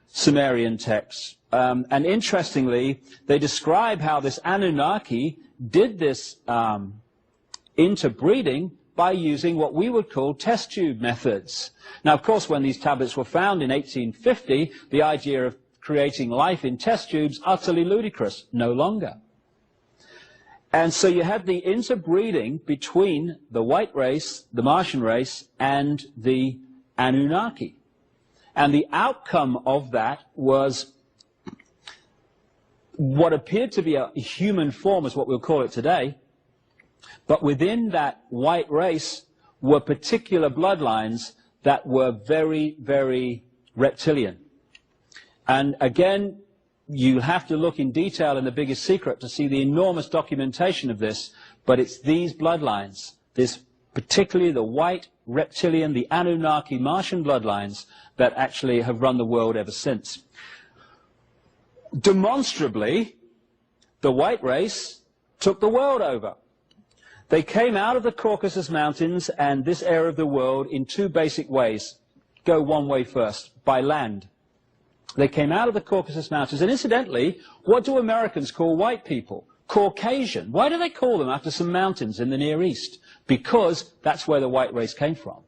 Sumerian texts. And interestingly, they describe how this Anunnaki did this interbreeding by using what we would call test tube methods. Now, of course, when these tablets were found in 1850, the idea of creating life in test tubes, utterly ludicrous, no longer. And so you had the interbreeding between the white race, the Martian race, and the Anunnaki. And the outcome of that was what appeared to be a human form, is what we'll call it today. But within that white race were particular bloodlines that were very, very reptilian. And again, you have to look in detail in The Biggest Secret to see the enormous documentation of this, but it's these bloodlines, this particularly the white, reptilian, the Anunnaki, Martian bloodlines, that actually have run the world ever since. Demonstrably, the white race took the world over. They came out of the Caucasus Mountains and this area of the world in 2 basic ways. Go one way first, by land. They came out of the Caucasus Mountains, and incidentally, what do Americans call white people? Caucasian. Why do they call them after some mountains in the Near East? Because that's where the white race came from.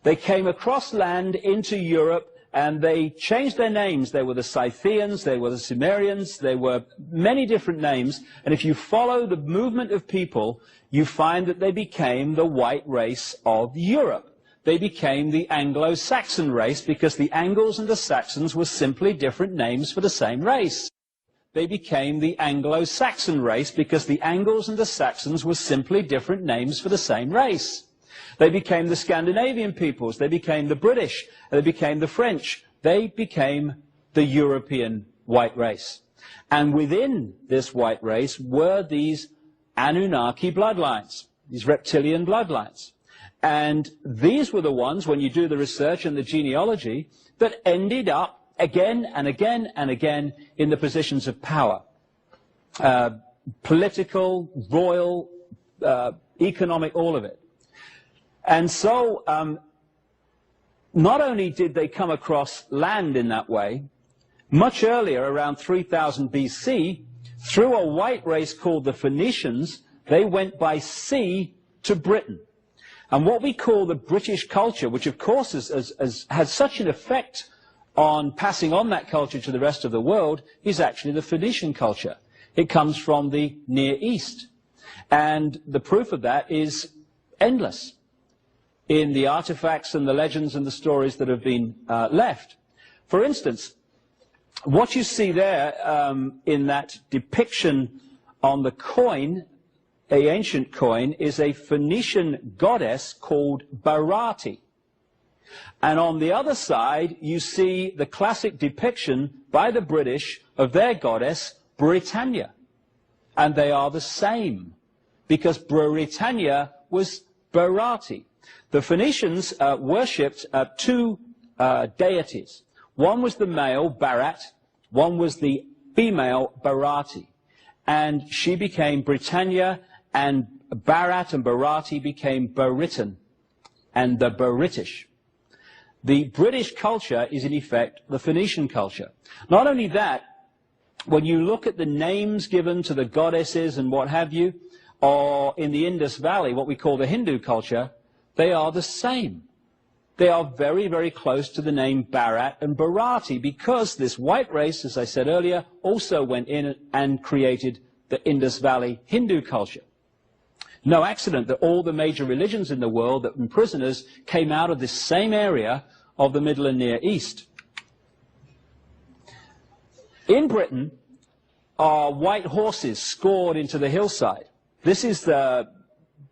They came across land into Europe, and they changed their names. They were the Scythians, they were the Sumerians, they were many different names, and if you follow the movement of people, you find that they became the white race of Europe. They became the Anglo-Saxon race, because the Angles and the Saxons were simply different names for the same race. They became the Anglo-Saxon race because the Angles and the Saxons were simply different names for the same race. They became the Scandinavian peoples, they became the British, they became the French, they became the European white race. And within this white race were these Anunnaki bloodlines, these reptilian bloodlines. And these were the ones, when you do the research and the genealogy, that ended up again and again and again in the positions of power. Political, royal, economic, all of it. And so, not only did they come across land in that way, much earlier, around 3000 BC, through a white race called the Phoenicians, they went by sea to Britain. And what we call the British culture, which of course has had such an effect on passing on that culture to the rest of the world, is actually the Phoenician culture. It comes from the Near East. And the proof of that is endless in the artifacts and the legends and the stories that have been left. For instance, what you see there in that depiction on the coin, an ancient coin, is a Phoenician goddess called Barati. And on the other side, you see the classic depiction by the British of their goddess, Britannia. And they are the same, because Britannia was Barati. The Phoenicians worshipped two deities. One was the male, Barat. One was the female, Barati. And she became Britannia, and Barat and Barati became Baritan and the Baritish. The British culture is in effect the Phoenician culture. Not only that, when you look at the names given to the goddesses and what have you, or in the Indus Valley, what we call the Hindu culture, they are the same. They are very, very close to the name Bharat and Bharati, because this white race, as I said earlier, also went in and created the Indus Valley Hindu culture. No accident that all the major religions in the world that were prisoners came out of this same area of the Middle and Near East. In Britain are white horses scored into the hillside. This is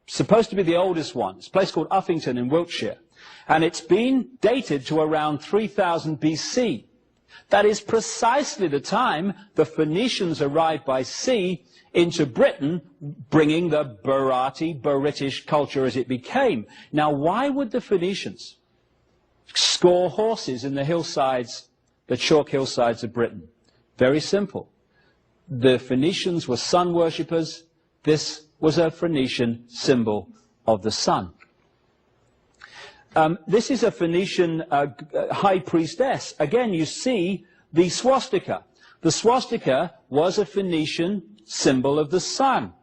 supposed to be the oldest one. It's a place called Uffington in Wiltshire. And it's been dated to around 3000 BC. That is precisely the time the Phoenicians arrived by sea into Britain, bringing the Bharati, British culture as it became. Now, why would the Phoenicians score horses in the hillsides, the chalk hillsides of Britain? Very simple. The Phoenicians were sun worshippers. This was a Phoenician symbol of the sun. This is a Phoenician high priestess. Again, you see the swastika. The swastika was a Phoenician symbol of the sun.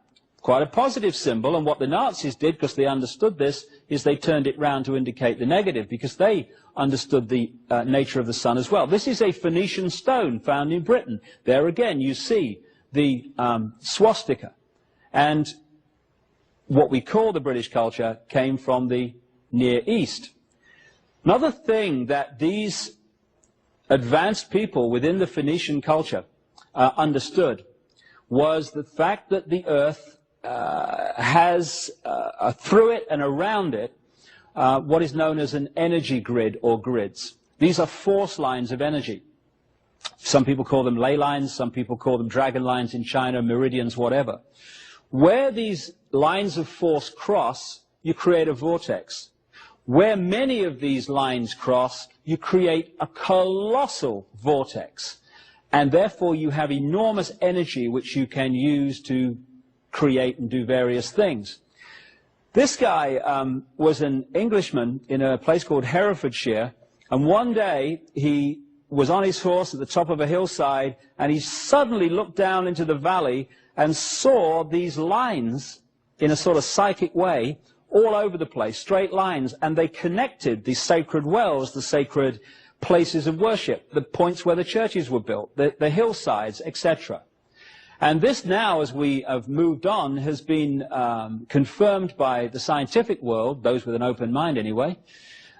Quite a positive symbol, and what the Nazis did, because they understood this, is they turned it round to indicate the negative, because they understood the nature of the sun as well. This is a Phoenician stone found in Britain. There again, you see the swastika. And what we call the British culture came from the Near East. Another thing that these advanced people within the Phoenician culture understood was the fact that the earth has through it and around it what is known as an energy grid or grids. These are force lines of energy. Some people call them ley lines, some people call them dragon lines in China, meridians, whatever. Where these lines of force cross, you create a vortex. Where many of these lines cross, you create a colossal vortex. And therefore you have enormous energy which you can use to create and do various things. This guy was an Englishman in a place called Herefordshire, and one day he was on his horse at the top of a hillside, and he suddenly looked down into the valley and saw these lines in a sort of psychic way all over the place, straight lines, and they connected the sacred wells, the sacred places of worship, the points where the churches were built, the hillsides, etc. And this now, as we have moved on, has been confirmed by the scientific world, those with an open mind anyway,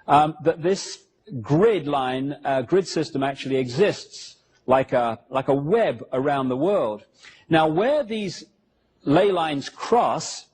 that this grid line, grid system actually exists like a web around the world. Now, where these ley lines cross,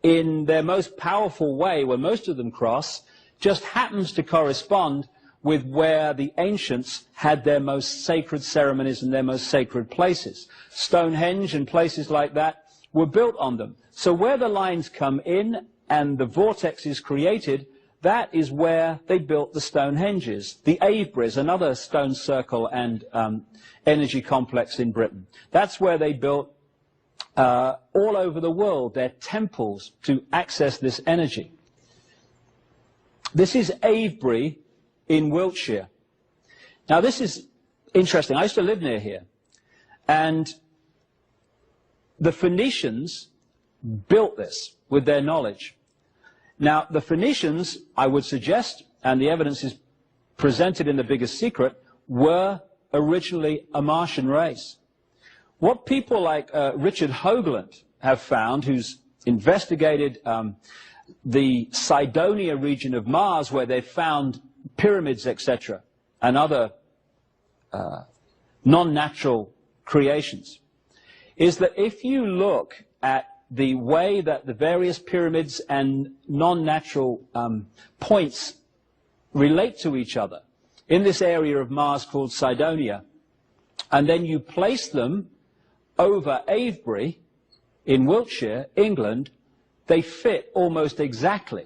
in their most powerful way, where most of them cross, just happens to correspond with where the ancients had their most sacred ceremonies and their most sacred places. Stonehenge and places like that were built on them. So where the lines come in and the vortex is created, that is where they built the Stonehenges. The Aveburys, another stone circle and energy complex in Britain. That's where they built all over the world their temples to access this energy. This is Avebury in Wiltshire. Now this is interesting. I used to live near here, and the Phoenicians built this with their knowledge. Now, the Phoenicians, I would suggest, and the evidence is presented in The Biggest Secret, were originally a Martian race. What people like Richard Hoagland have found, who's investigated the Cydonia region of Mars, where they've found pyramids, etc., and other non-natural creations, is that if you look at the way that the various pyramids and non-natural points relate to each other in this area of Mars called Cydonia, and then you place them over Avebury in Wiltshire, England, they fit almost exactly.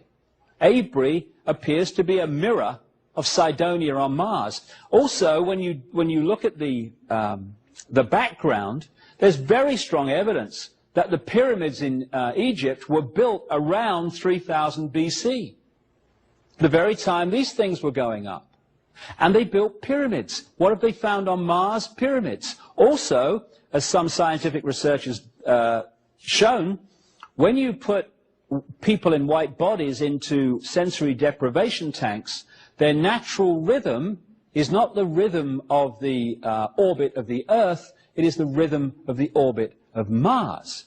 Avebury appears to be a mirror of Cydonia on Mars. Also, when you look at the background, there's very strong evidence that the pyramids in Egypt were built around 3000 BC, the very time these things were going up. And they built pyramids. What have they found on Mars? Pyramids. Also, as some scientific research has shown, when you put people in white bodies into sensory deprivation tanks, their natural rhythm is not the rhythm of the orbit of the Earth, it is the rhythm of the orbit of Mars.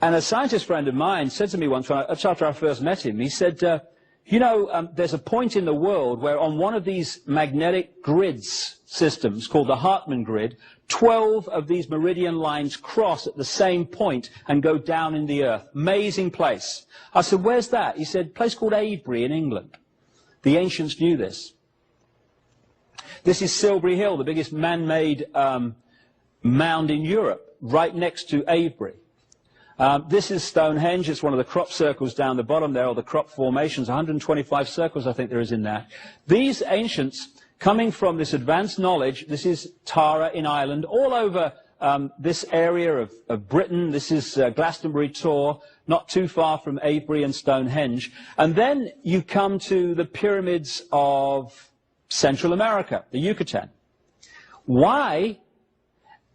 And a scientist friend of mine said to me once, after I first met him, he said, you know, there's a point in the world where on one of these magnetic grids systems called the Hartmann grid, 12 of these meridian lines cross at the same point and go down in the Earth. Amazing place. I said, where's that? He said, a place called Avebury in England. The ancients knew this. This is Silbury Hill, the biggest man-made mound in Europe, right next to Avebury. This is Stonehenge. It's one of the crop circles down the bottom there, or the crop formations, 125 circles I think there is in there. These ancients, coming from this advanced knowledge, this is Tara in Ireland, all over this area of Britain. This is Glastonbury Tor, not too far from Avebury and Stonehenge. And then you come to the pyramids of Central America, the Yucatan. Why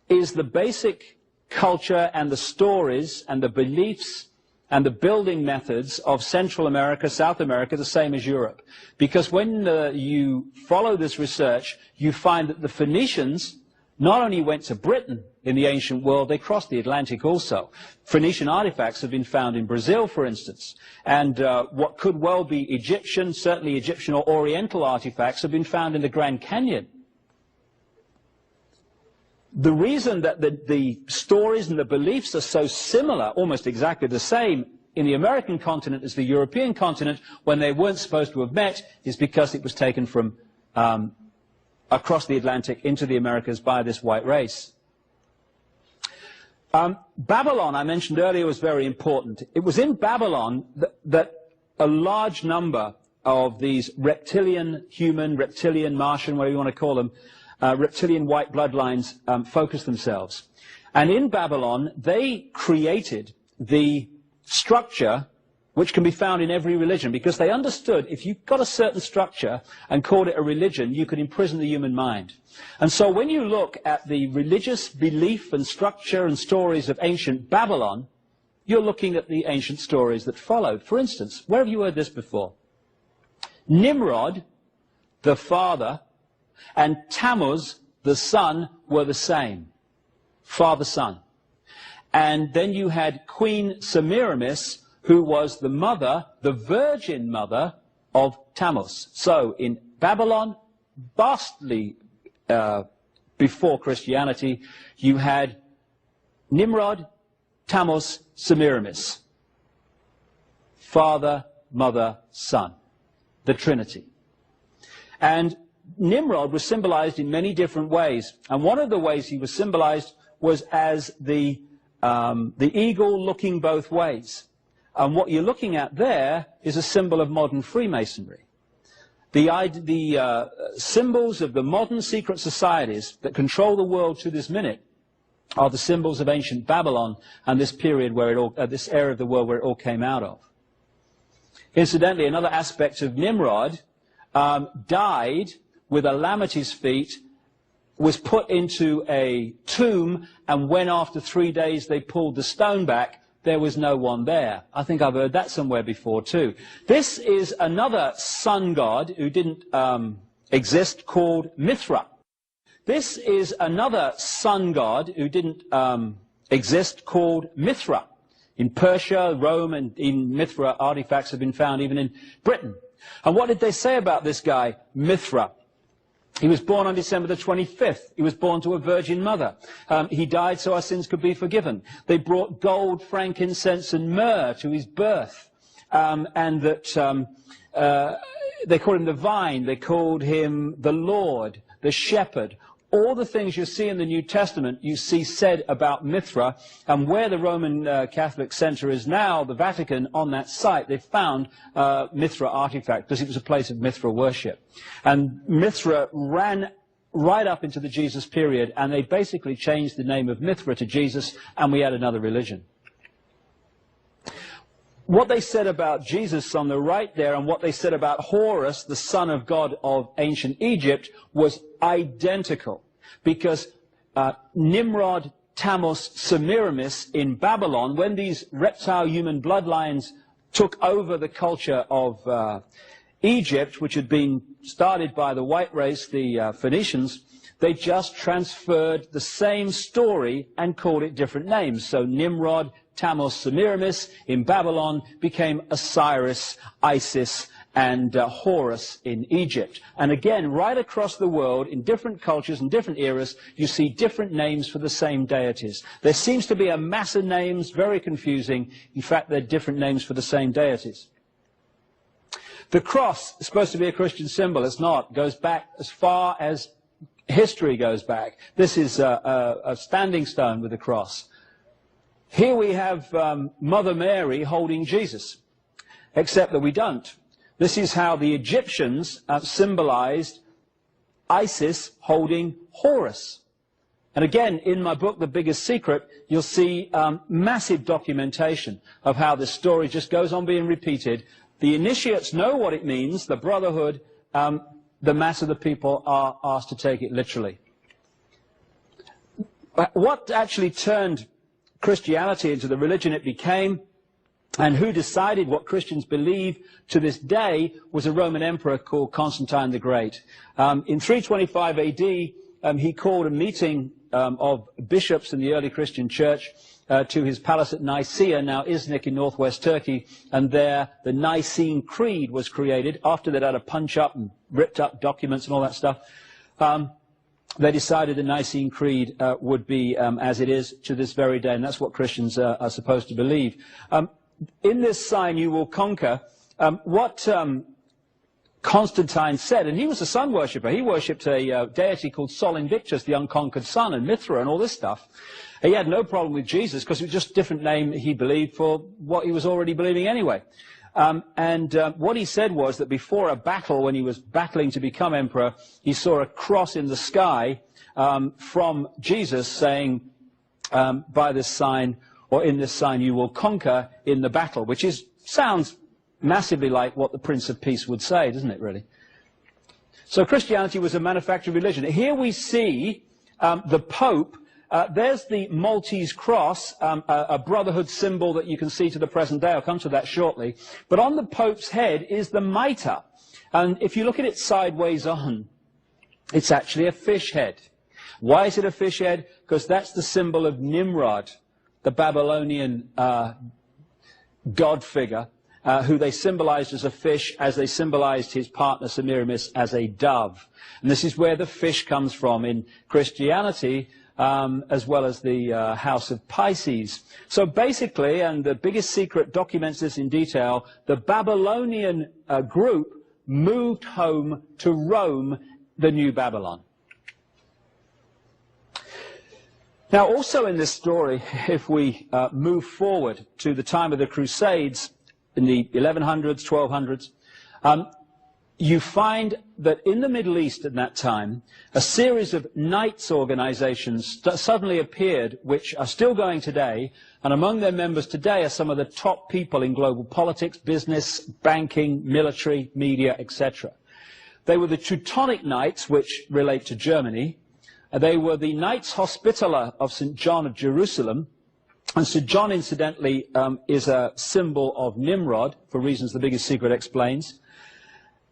is the basic culture and the stories and the beliefs and the building methods of Central America, South America, the same as Europe? Because when you follow this research, you find that the Phoenicians not only went to Britain in the ancient world, they crossed the Atlantic also. Phoenician artifacts have been found in Brazil, for instance. And what could well be Egyptian, certainly Egyptian or Oriental artifacts, have been found in the Grand Canyon. The reason that the stories and the beliefs are so similar, almost exactly the same, in the American continent as the European continent, when they weren't supposed to have met, is because it was taken from across the Atlantic into the Americas by this white race. Babylon, I mentioned earlier, was very important. It was in Babylon that a large number of these reptilian, human, reptilian, Martian, whatever you want to call them, reptilian white bloodlines focus themselves. And in Babylon, they created the structure which can be found in every religion, because they understood if you got a certain structure and called it a religion, you could imprison the human mind. And so when you look at the religious belief and structure and stories of ancient Babylon, you're looking at the ancient stories that followed. For instance, where have you heard this before? Nimrod, the father, and Tammuz, the son, were the same. Father-son. And then you had Queen Semiramis, who was the mother, the virgin mother of Tammuz. So in Babylon, vastly before Christianity, you had Nimrod, Tammuz, Semiramis. Father, mother, son. The Trinity. And Nimrod was symbolized in many different ways. And one of the ways he was symbolized was as the eagle looking both ways. And what you're looking at there is a symbol of modern Freemasonry. The symbols of the modern secret societies that control the world to this minute are the symbols of ancient Babylon and this period where it all, this area of the world where it all came out of. Incidentally, another aspect of Nimrod died with a lamb at his feet, was put into a tomb, and when after 3 days they pulled the stone back, there was no one there. I think I've heard that somewhere before too. This is another sun god who didn't exist, called Mithra. This is another sun god who didn't exist, called Mithra. In Persia, Rome, and in Mithra artifacts have been found even in Britain. And what did they say about this guy, Mithra? He was born on December the 25th. He was born to a virgin mother. He died so our sins could be forgiven. They brought gold, frankincense, and myrrh to his birth. And that they called him the vine. They called him the Lord, the shepherd. All the things you see in the New Testament, you see said about Mithra. And where the Roman Catholic Center is now, the Vatican, on that site, they found Mithra artifact, because it was a place of Mithra worship. And Mithra ran right up into the Jesus period, and they basically changed the name of Mithra to Jesus, and we had another religion. What they said about Jesus on the right there, and what they said about Horus, the son of God of ancient Egypt, was identical. Because Nimrod, Tammuz, Semiramis in Babylon, when these reptile-human bloodlines took over the culture of Egypt, which had been started by the white race, the Phoenicians, they just transferred the same story and called it different names. So Nimrod, Tammuz, Semiramis in Babylon became Osiris, Isis, and Horus in Egypt. And again, right across the world, in different cultures and different eras, you see different names for the same deities. There seems to be a mass of names, very confusing. In fact, they're different names for the same deities. The cross is supposed to be a Christian symbol. It's not. It goes back as far as history goes back. This is a standing stone with a cross. Here we have Mother Mary holding Jesus, except that we don't. This is how the Egyptians symbolized Isis holding Horus. And again, in my book, The Biggest Secret, you'll see massive documentation of how this story just goes on being repeated. The initiates know what it means, the brotherhood, the mass of the people are asked to take it literally. What actually turned Christianity into the religion it became, and who decided what Christians believe to this day, was a Roman emperor called Constantine the Great. In 325 AD, he called a meeting of bishops in the early Christian church to his palace at Nicaea, now Iznik in northwest Turkey, and there the Nicene Creed was created. After they'd had a punch up and ripped up documents and all that stuff, they decided the Nicene Creed would be as it is to this very day, and that's what Christians are supposed to believe. In this sign you will conquer, what Constantine said, and he was a sun worshipper. He worshipped a deity called Sol Invictus, the unconquered sun, and Mithra and all this stuff. He had no problem with Jesus because it was just a different name he believed for what he was already believing anyway. What he said was that before a battle, when he was battling to become emperor, he saw a cross in the sky from Jesus saying, by this sign, or in this sign you will conquer in the battle, which sounds massively like what the Prince of Peace would say, doesn't it, really? So Christianity was a manufactured religion. Here we see the Pope. There's the Maltese cross, a brotherhood symbol that you can see to the present day. I'll come to that shortly. But on the Pope's head is the mitre. And if you look at it sideways on, it's actually a fish head. Why is it a fish head? Because that's the symbol of Nimrod, the Babylonian god figure, who they symbolized as a fish, as they symbolized his partner Semiramis as a dove. And this is where the fish comes from in Christianity, as well as the House of Pisces. So basically, and the Biggest Secret documents this in detail, the Babylonian group moved home to Rome, the New Babylon. Now, also in this story, if we move forward to the time of the Crusades in the 1100s, 1200s, you find that in the Middle East at that time, a series of knights organizations suddenly appeared, which are still going today, and among their members today are some of the top people in global politics, business, banking, military, media, etc. They were the Teutonic Knights, which relate to Germany. They were the Knights Hospitaller of St. John of Jerusalem, And St. John, incidentally, is a symbol of Nimrod, for reasons the Biggest Secret explains.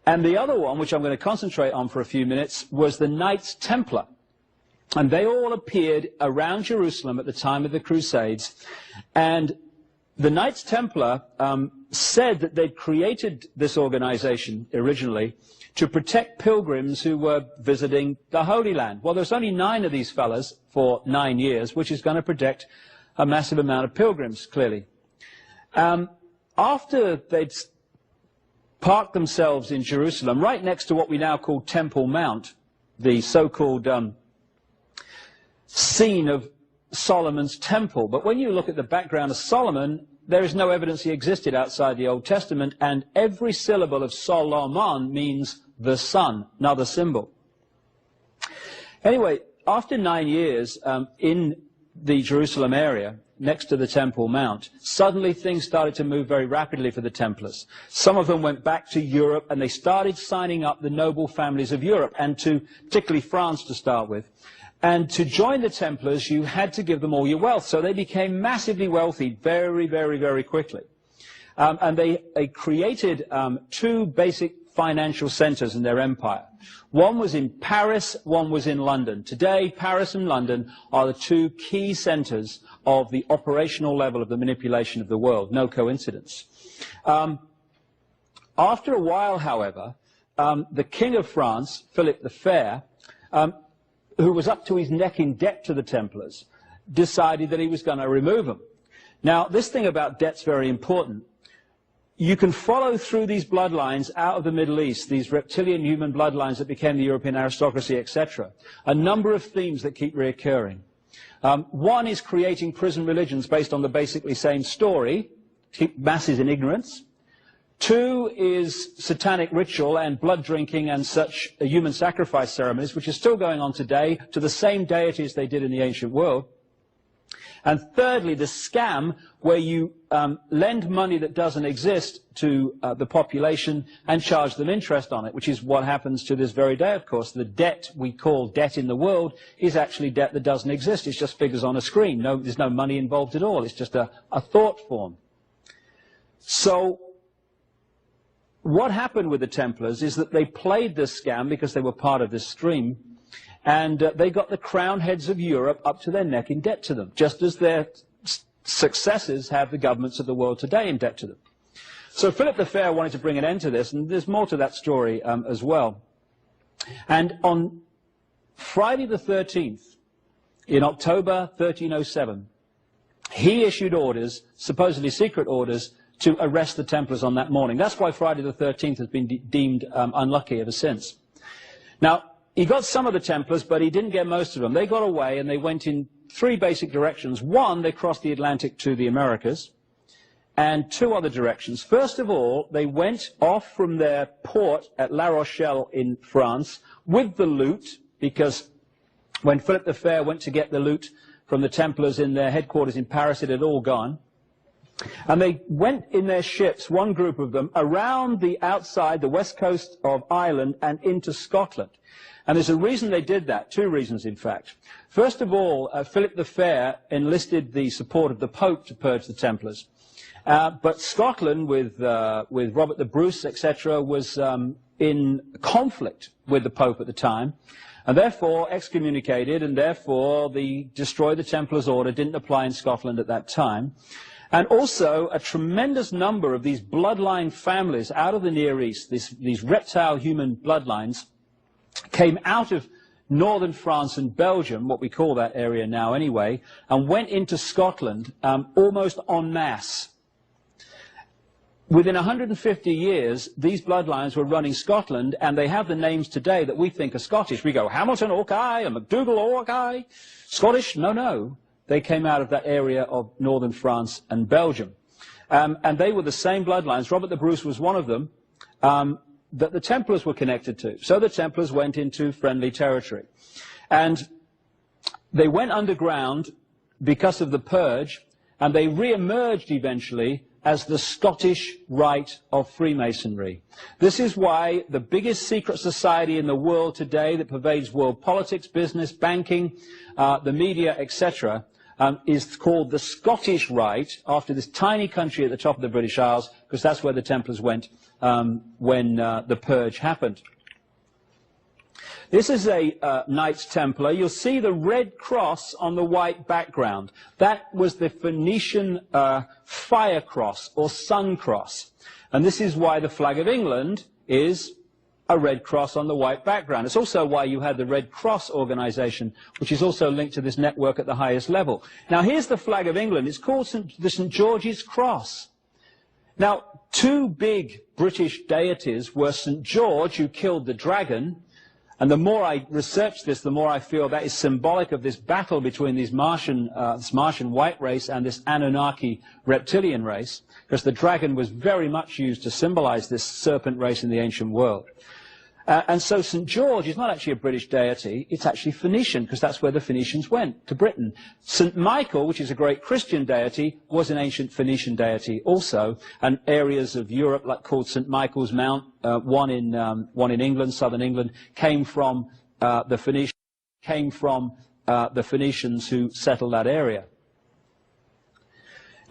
And the other one, which I'm going to concentrate on for a few minutes, was the Knights Templar. And they all appeared around Jerusalem at the time of the Crusades. And the Knights Templar said that they'd created this organization originally to protect pilgrims who were visiting the Holy Land. Well, there's only 9 of these fellas for 9 years, which is going to protect a massive amount of pilgrims, clearly. After they'd parked themselves in Jerusalem, right next to what we now call Temple Mount, the so-called scene of Solomon's temple. But when you look at the background of Solomon, there is no evidence he existed outside the Old Testament, and every syllable of Solomon means the sun, another symbol. Anyway, after 9 years in the Jerusalem area, next to the Temple Mount, suddenly things started to move very rapidly for the Templars. Some of them went back to Europe, and they started signing up the noble families of Europe, and to particularly France to start with. And to join the Templars, you had to give them all your wealth. So they became massively wealthy very, very, very quickly. And they created 2 basic financial centers in their empire. One was in Paris, one was in London. Today, Paris and London are the 2 key centers of the operational level of the manipulation of the world. No coincidence. After a while, however, the King of France, Philip the Fair, who was up to his neck in debt to the Templars, decided that he was going to remove them. Now, this thing about debt's very important. You can follow through these bloodlines out of the Middle East, these reptilian human bloodlines that became the European aristocracy, etc., a number of themes that keep reoccurring. One is creating prison religions based on the basically same story, keep masses in ignorance. 2 is satanic ritual and blood drinking and such human sacrifice ceremonies, which is still going on today to the same deities they did in the ancient world. And thirdly, the scam, where you lend money that doesn't exist to the population and charge them interest on it, which is what happens to this very day, of course. The debt we call debt in the world is actually debt that doesn't exist. It's just figures on a screen. There's no money involved at all. It's just a thought form. So what happened with the Templars is that they played this scam because they were part of this stream, and they got the crown heads of Europe up to their neck in debt to them, just as their successors have the governments of the world today in debt to them. So Philip the Fair wanted to bring an end to this, and there's more to that story as well. And on Friday the 13th, in October 1307, he issued orders, supposedly secret orders, to arrest the Templars on that morning. That's why Friday the 13th has been deemed unlucky ever since. Now, he got some of the Templars, but he didn't get most of them. They got away, and they went in 3 basic directions. One, they crossed the Atlantic to the Americas, and 2 other directions. First of all, they went off from their port at La Rochelle in France with the loot, because when Philip the Fair went to get the loot from the Templars in their headquarters in Paris, it had all gone. And they went in their ships, one group of them, around the outside, the west coast of Ireland and into Scotland. And there's a reason they did that, 2 reasons in fact. First of all, Philip the Fair enlisted the support of the Pope to purge the Templars. But Scotland, with Robert the Bruce, etc., was in conflict with the Pope at the time, and therefore excommunicated, and therefore destroy the Templars' order didn't apply in Scotland at that time. And also, a tremendous number of these bloodline families out of the Near East, these reptile human bloodlines, came out of northern France and Belgium, what we call that area now anyway, and went into Scotland almost en masse. Within 150 years, these bloodlines were running Scotland, and they have the names today that we think are Scottish. We go, Hamilton, Orkney, and MacDougall, Orkney. Scottish? No, no. They came out of that area of northern France and Belgium. And they were the same bloodlines. Robert the Bruce was one of them that the Templars were connected to. So the Templars went into friendly territory. And they went underground because of the purge, and they re-emerged eventually as the Scottish Rite of Freemasonry. This is why the biggest secret society in the world today that pervades world politics, business, banking, the media, etc., is called the Scottish Rite, after this tiny country at the top of the British Isles, because that's where the Templars went when the Purge happened. This is a Knights Templar. You'll see the red cross on the white background. That was the Phoenician fire cross, or sun cross. And this is why the flag of England is a red cross on the white background. It's also why you had the Red Cross organization, which is also linked to this network at the highest level. Now, here's the flag of England. It's called the St. George's Cross. Now, two big British deities were St. George, who killed the dragon, and the more I research this, the more I feel that is symbolic of this battle between this Martian white race and this Anunnaki reptilian race, because the dragon was very much used to symbolize this serpent race in the ancient world. And so St. George is not actually a British deity, it's actually Phoenician, because that's where the Phoenicians went, to Britain. St. Michael, which is a great Christian deity, was an ancient Phoenician deity also, and areas of Europe, like called St. Michael's Mount, one in England, southern England, came from the Phoenicians who settled that area.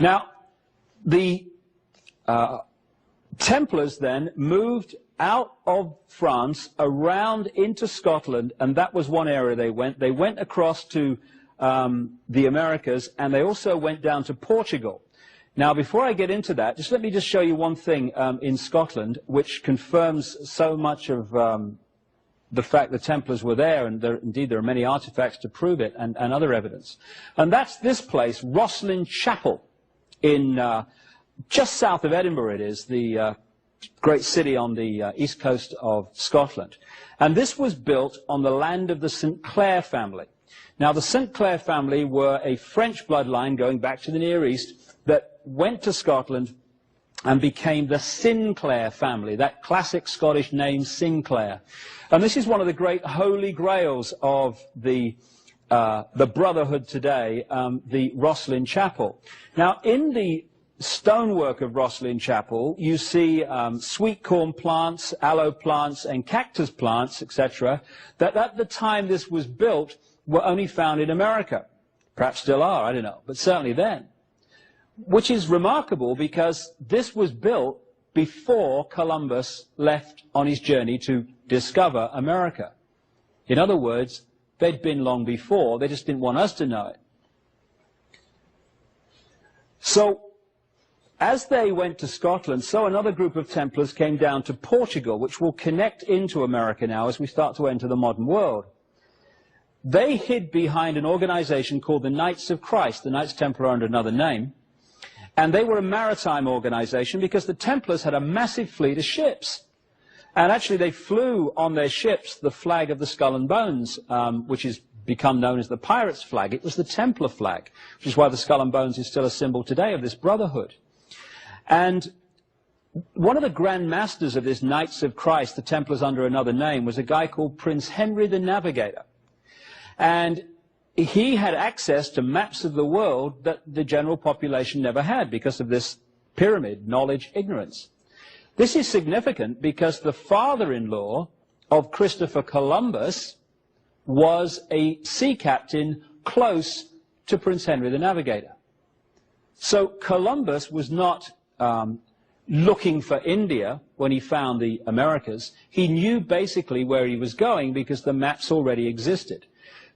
Now, the Templars then moved out of France, around into Scotland, and that was one area they went. They went across to the Americas, and they also went down to Portugal. Now, before I get into that, let me show you one thing in Scotland, which confirms so much of the fact the Templars were there, and indeed there are many artifacts to prove it, and other evidence. And that's this place, Rosslyn Chapel, in just south of Edinburgh it is, the great city on the east coast of Scotland. And this was built on the land of the St. Clair family. Now, the St. Clair family were a French bloodline going back to the Near East that went to Scotland and became the Sinclair family, that classic Scottish name Sinclair. And this is one of the great holy grails of the Brotherhood today, the Rosslyn Chapel. Now, in the stonework of Rosslyn Chapel, you see sweet corn plants, aloe plants, and cactus plants, etc., that at the time this was built were only found in America. Perhaps still are, I don't know, but certainly then. Which is remarkable because this was built before Columbus left on his journey to discover America. In other words, they'd been long before, they just didn't want us to know it. So, as they went to Scotland, so another group of Templars came down to Portugal, which will connect into America now as we start to enter the modern world. They hid behind an organization called the Knights of Christ. The Knights Templar are under another name. And they were a maritime organization because the Templars had a massive fleet of ships. And actually they flew on their ships the flag of the Skull and Bones, which has become known as the pirates' flag. It was the Templar flag, which is why the Skull and Bones is still a symbol today of this brotherhood. And one of the Grand Masters of this Knights of Christ, the Templars under another name, was a guy called Prince Henry the Navigator. And he had access to maps of the world that the general population never had because of this pyramid, knowledge, ignorance. This is significant because the father-in-law of Christopher Columbus was a sea captain close to Prince Henry the Navigator. So Columbus was not looking for India when he found the Americas. He knew basically where he was going because the maps already existed.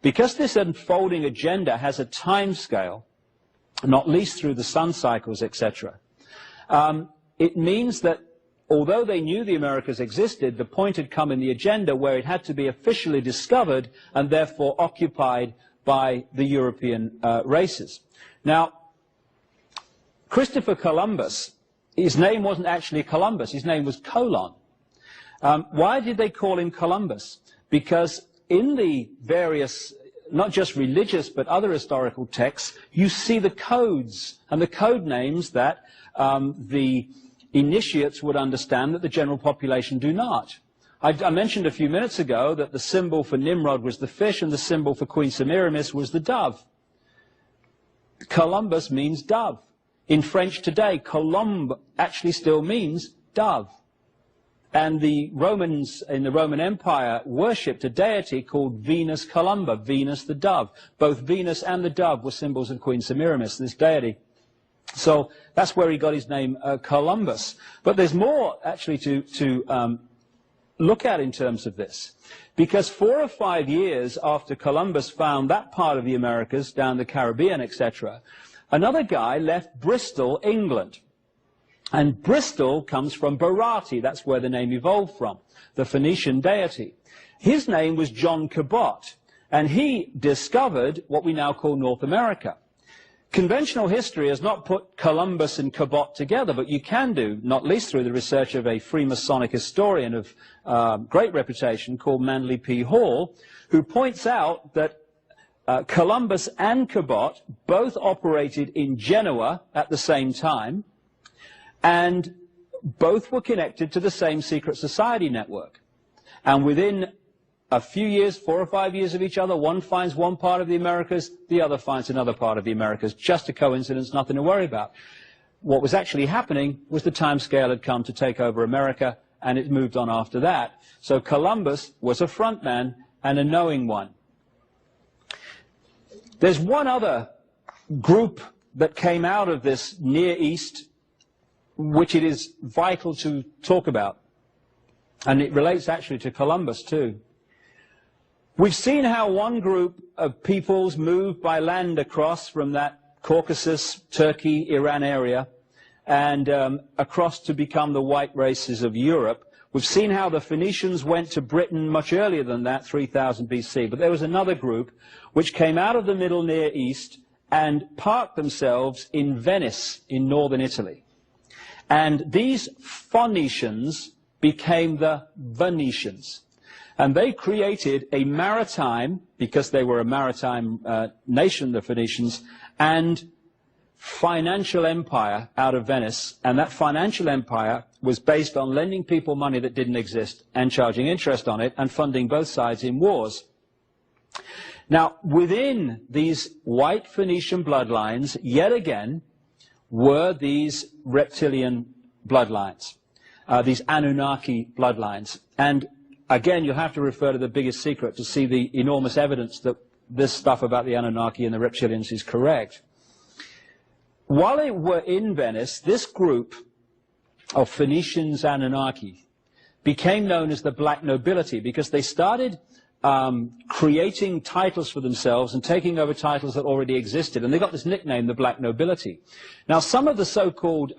Because this unfolding agenda has a time scale, not least through the sun cycles, etc., it means that although they knew the Americas existed, the point had come in the agenda where it had to be officially discovered and therefore occupied by the European races. Now, Christopher Columbus, his name wasn't actually Columbus, his name was Colon. Why did they call him Columbus? Because in the various, not just religious, but other historical texts, you see the codes and the code names that the initiates would understand that the general population do not. I mentioned a few minutes ago that the symbol for Nimrod was the fish and the symbol for Queen Semiramis was the dove. Columbus means dove. In French today, colombe actually still means dove. And the Romans in the Roman Empire worshipped a deity called Venus Columba, Venus the dove. Both Venus and the dove were symbols of Queen Semiramis, this deity. So that's where he got his name, Columbus. But there's more actually to look at in terms of this. Because 4 or 5 years after Columbus found that part of the Americas, down the Caribbean, etc., another guy left Bristol, England. And Bristol comes from Barati, that's where the name evolved from, the Phoenician deity. His name was John Cabot, and he discovered what we now call North America. Conventional history has not put Columbus and Cabot together, but you can do, not least through the research of a Freemasonic historian of great reputation called Manly P. Hall, who points out that Columbus and Cabot both operated in Genoa at the same time, and both were connected to the same secret society network. And within a few years, 4 or 5 years of each other, one finds one part of the Americas, the other finds another part of the Americas. Just a coincidence, nothing to worry about. What was actually happening was the time scale had come to take over America, and it moved on after that. So Columbus was a front man and a knowing one. There's one other group that came out of this Near East, which it is vital to talk about, and it relates actually to Columbus too. We've seen how one group of peoples moved by land across from that Caucasus, Turkey, Iran area, and across to become the white races of Europe. We've seen how the Phoenicians went to Britain much earlier than that, 3000 BC, but there was another group which came out of the Middle Near East and parked themselves in Venice, in northern Italy. And these Phoenicians became the Venetians. And they created a maritime, because they were a maritime nation, the Phoenicians, and financial empire out of Venice. And that financial empire was based on lending people money that didn't exist and charging interest on it and funding both sides in wars. Now, within these white Phoenician bloodlines, yet again, were these reptilian bloodlines, these Anunnaki bloodlines. And again, you'll have to refer to the biggest secret to see the enormous evidence that this stuff about the Anunnaki and the reptilians is correct. While they were in Venice, this group of Phoenicians Anunnaki became known as the Black Nobility because they started creating titles for themselves and taking over titles that already existed. And they got this nickname, the Black Nobility. Now, some of the so-called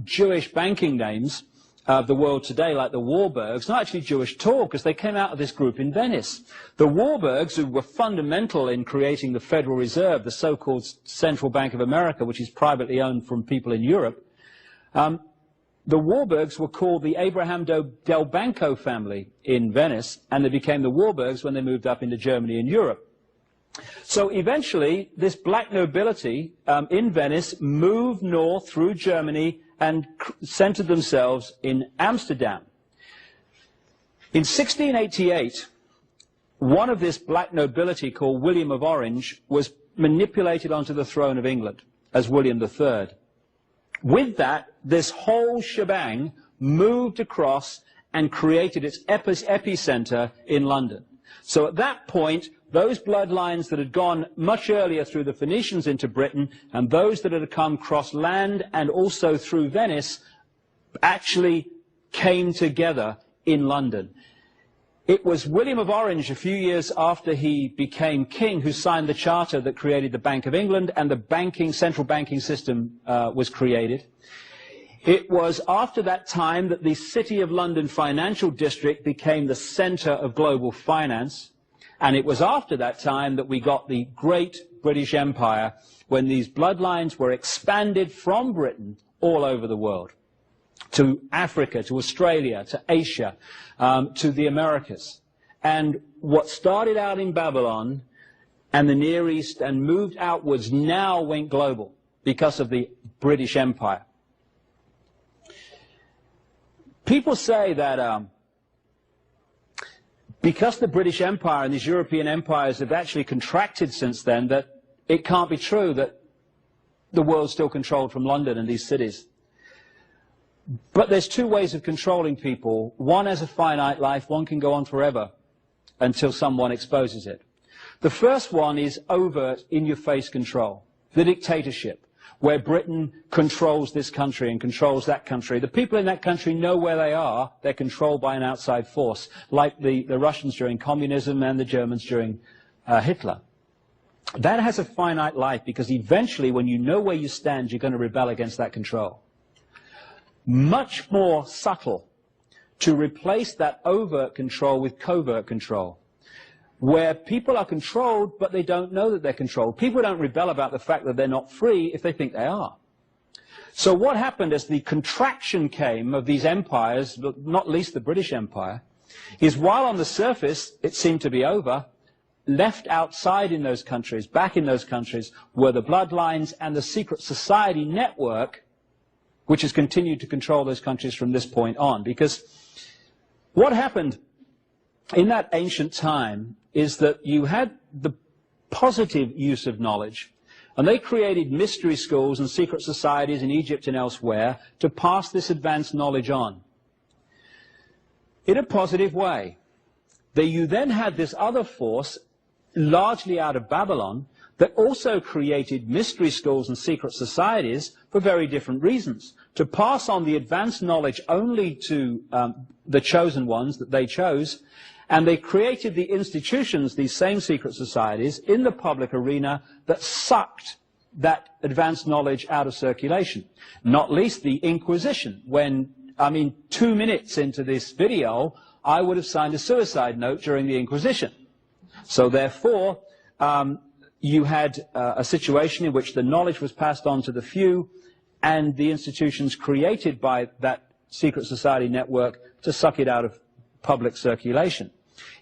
Jewish banking names of the world today, like the Warburgs, not actually Jewish at all, because they came out of this group in Venice. The Warburgs, who were fundamental in creating the Federal Reserve, the so-called Central Bank of America, which is privately owned from people in Europe, the Warburgs were called the Abraham del Banco family in Venice, and they became the Warburgs when they moved up into Germany and Europe. So eventually, this black nobility in Venice moved north through Germany and centered themselves in Amsterdam. In 1688, one of this black nobility called William of Orange was manipulated onto the throne of England as William III. With that, this whole shebang moved across and created its epicenter in London. So at that point, those bloodlines that had gone much earlier through the Phoenicians into Britain and those that had come cross land and also through Venice actually came together in London. It was William of Orange, a few years after he became king, who signed the charter that created the Bank of England, and the central banking system was created. It was after that time that the City of London financial district became the center of global finance. And it was after that time that we got the great British Empire, when these bloodlines were expanded from Britain all over the world, to Africa, to Australia, to Asia, to the Americas. And what started out in Babylon and the Near East and moved outwards now went global because of the British Empire. People say that because the British Empire and these European empires have actually contracted since then, that it can't be true that the world's still controlled from London and these cities. But there's two ways of controlling people. One has a finite life, one can go on forever until someone exposes it. The first one is overt, in-your-face control, the dictatorship, where Britain controls this country and controls that country. The people in that country know where they are. They're controlled by an outside force, like the Russians during communism and the Germans during Hitler. That has a finite life because eventually, when you know where you stand, you're going to rebel against that control. Much more subtle to replace that overt control with covert control, where people are controlled, but they don't know that they're controlled. People don't rebel about the fact that they're not free if they think they are. So what happened as the contraction came of these empires, not least the British Empire, is while on the surface it seemed to be over, left outside in those countries, back in those countries, were the bloodlines and the secret society network, which has continued to control those countries from this point on. Because what happened in that ancient time is that you had the positive use of knowledge, and they created mystery schools and secret societies in Egypt and elsewhere to pass this advanced knowledge on in a positive way. You then had this other force, largely out of Babylon, that also created mystery schools and secret societies for very different reasons, to pass on the advanced knowledge only to the chosen ones that they chose. And they created the institutions, these same secret societies, in the public arena that sucked that advanced knowledge out of circulation. Not least the Inquisition. When, 2 minutes into this video, I would have signed a suicide note during the Inquisition. So therefore, you had a situation in which the knowledge was passed on to the few, and the institutions created by that secret society network to suck it out of public circulation.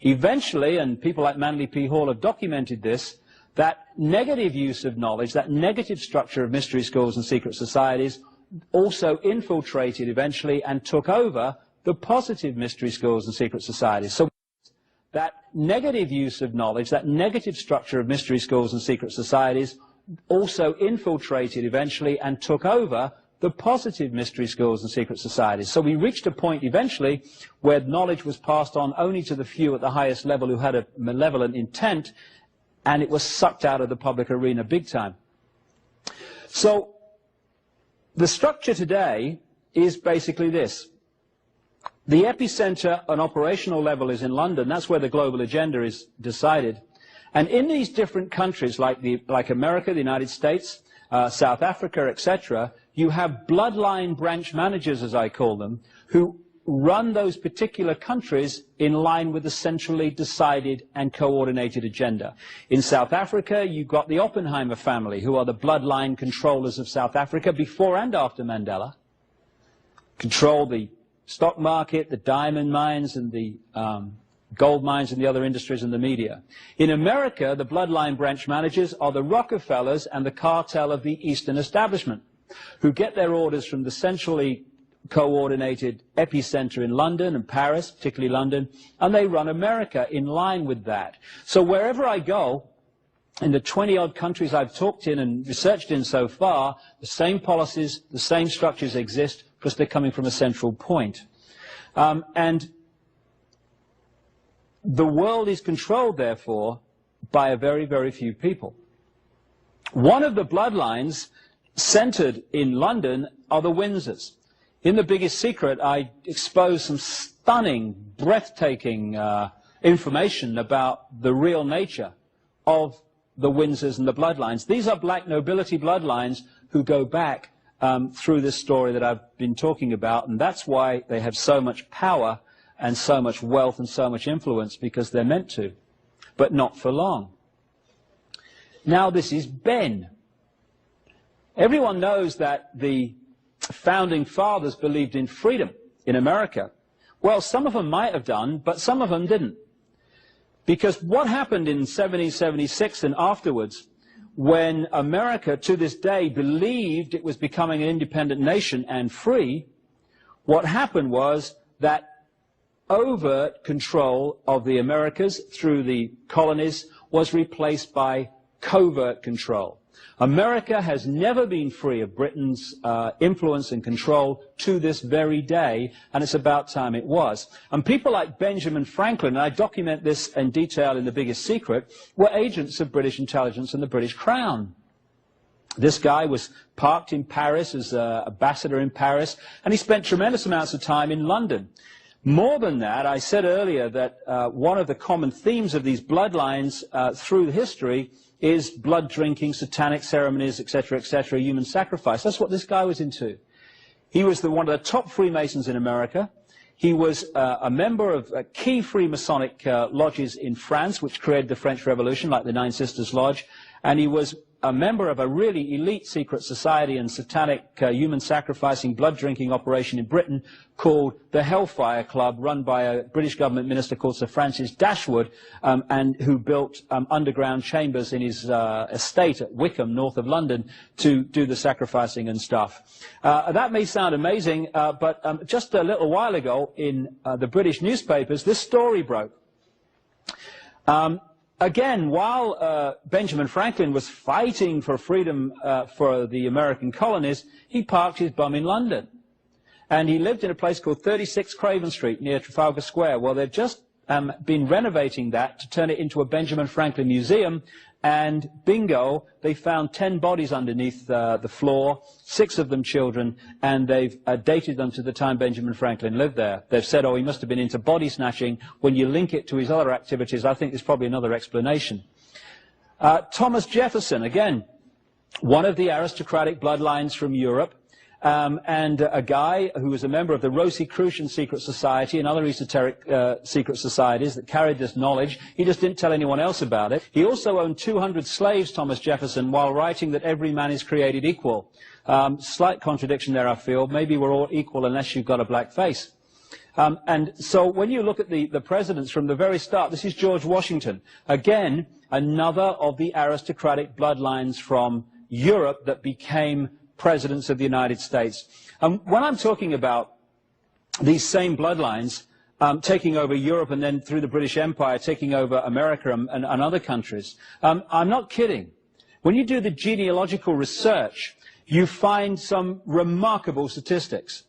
Eventually, and people like Manly P. Hall have documented this, that negative use of knowledge, that negative structure of mystery schools and secret societies also infiltrated eventually and took over the positive mystery schools and secret societies. So that negative use of knowledge, that negative structure of mystery schools and secret societies also infiltrated eventually and took over the positive mystery schools and secret societies. So we reached a point eventually where knowledge was passed on only to the few at the highest level who had a malevolent intent, and it was sucked out of the public arena big time. So the structure today is basically this. The epicenter on operational level is in London. That's where the global agenda is decided. And in these different countries like America, the United States, South Africa, etc., you have bloodline branch managers, as I call them, who run those particular countries in line with the centrally decided and coordinated agenda. In South Africa, you've got the Oppenheimer family, who are the bloodline controllers of South Africa before and after Mandela. Control the stock market, the diamond mines, and the gold mines and the other industries and the media. In America, the bloodline branch managers are the Rockefellers and the cartel of the Eastern establishment, who get their orders from the centrally coordinated epicenter in London and Paris, particularly London, and they run America in line with that. So wherever I go, in the 20-odd countries I've talked in and researched in so far, the same policies, the same structures exist, because they're coming from a central point. And the world is controlled, therefore, by a very, very few people. One of the bloodlines centered in London are the Windsors. In The Biggest Secret, I expose some stunning, breathtaking information about the real nature of the Windsors and the bloodlines. These are black nobility bloodlines who go back through this story that I've been talking about, and that's why they have so much power and so much wealth and so much influence, because they're meant to, but not for long. Now this is Ben. Everyone knows that the founding fathers believed in freedom in America. Well, some of them might have done, but some of them didn't. Because what happened in 1776 and afterwards, when America to this day believed it was becoming an independent nation and free, what happened was that overt control of the Americas through the colonies was replaced by covert control. America has never been free of Britain's influence and control to this very day, and it's about time it was. And people like Benjamin Franklin, and I document this in detail in The Biggest Secret, were agents of British intelligence and the British Crown. This guy was parked in Paris as an ambassador in Paris, and he spent tremendous amounts of time in London. More than that, I said earlier that one of the common themes of these bloodlines through history is blood drinking, satanic ceremonies, etc., human sacrifice. That's what this guy was into. He was one of the top Freemasons in America. He was a member of key Freemasonic lodges in France, which created the French Revolution, like the Nine Sisters Lodge. And he was a member of a really elite secret society and satanic human sacrificing, blood drinking operation in Britain called the Hellfire Club, run by a British government minister called Sir Francis Dashwood, and who built underground chambers in his estate at Wickham, north of London, to do the sacrificing and stuff. That may sound amazing, but just a little while ago in the British newspapers, this story broke. Again, while Benjamin Franklin was fighting for freedom for the American colonies, he parked his bum in London. And he lived in a place called 36 Craven Street near Trafalgar Square. Well, they've just been renovating that to turn it into a Benjamin Franklin museum. And bingo, they found 10 bodies underneath the floor, 6 of them children, and they've dated them to the time Benjamin Franklin lived there. They've said, oh, he must have been into body snatching. When you link it to his other activities, I think there's probably another explanation. Thomas Jefferson, again, one of the aristocratic bloodlines from Europe, and a guy who was a member of the Rosicrucian secret society and other esoteric secret societies that carried this knowledge. He just didn't tell anyone else about it. He also owned 200 slaves, Thomas Jefferson, while writing that every man is created equal. Slight contradiction there, I feel. Maybe we're all equal unless you've got a black face. And so when you look at the presidents from the very start, this is George Washington. Again, another of the aristocratic bloodlines from Europe that became presidents of the United States. When I'm talking about these same bloodlines taking over Europe and then through the British Empire taking over America and other countries, I'm not kidding. When you do the genealogical research, you find some remarkable statistics.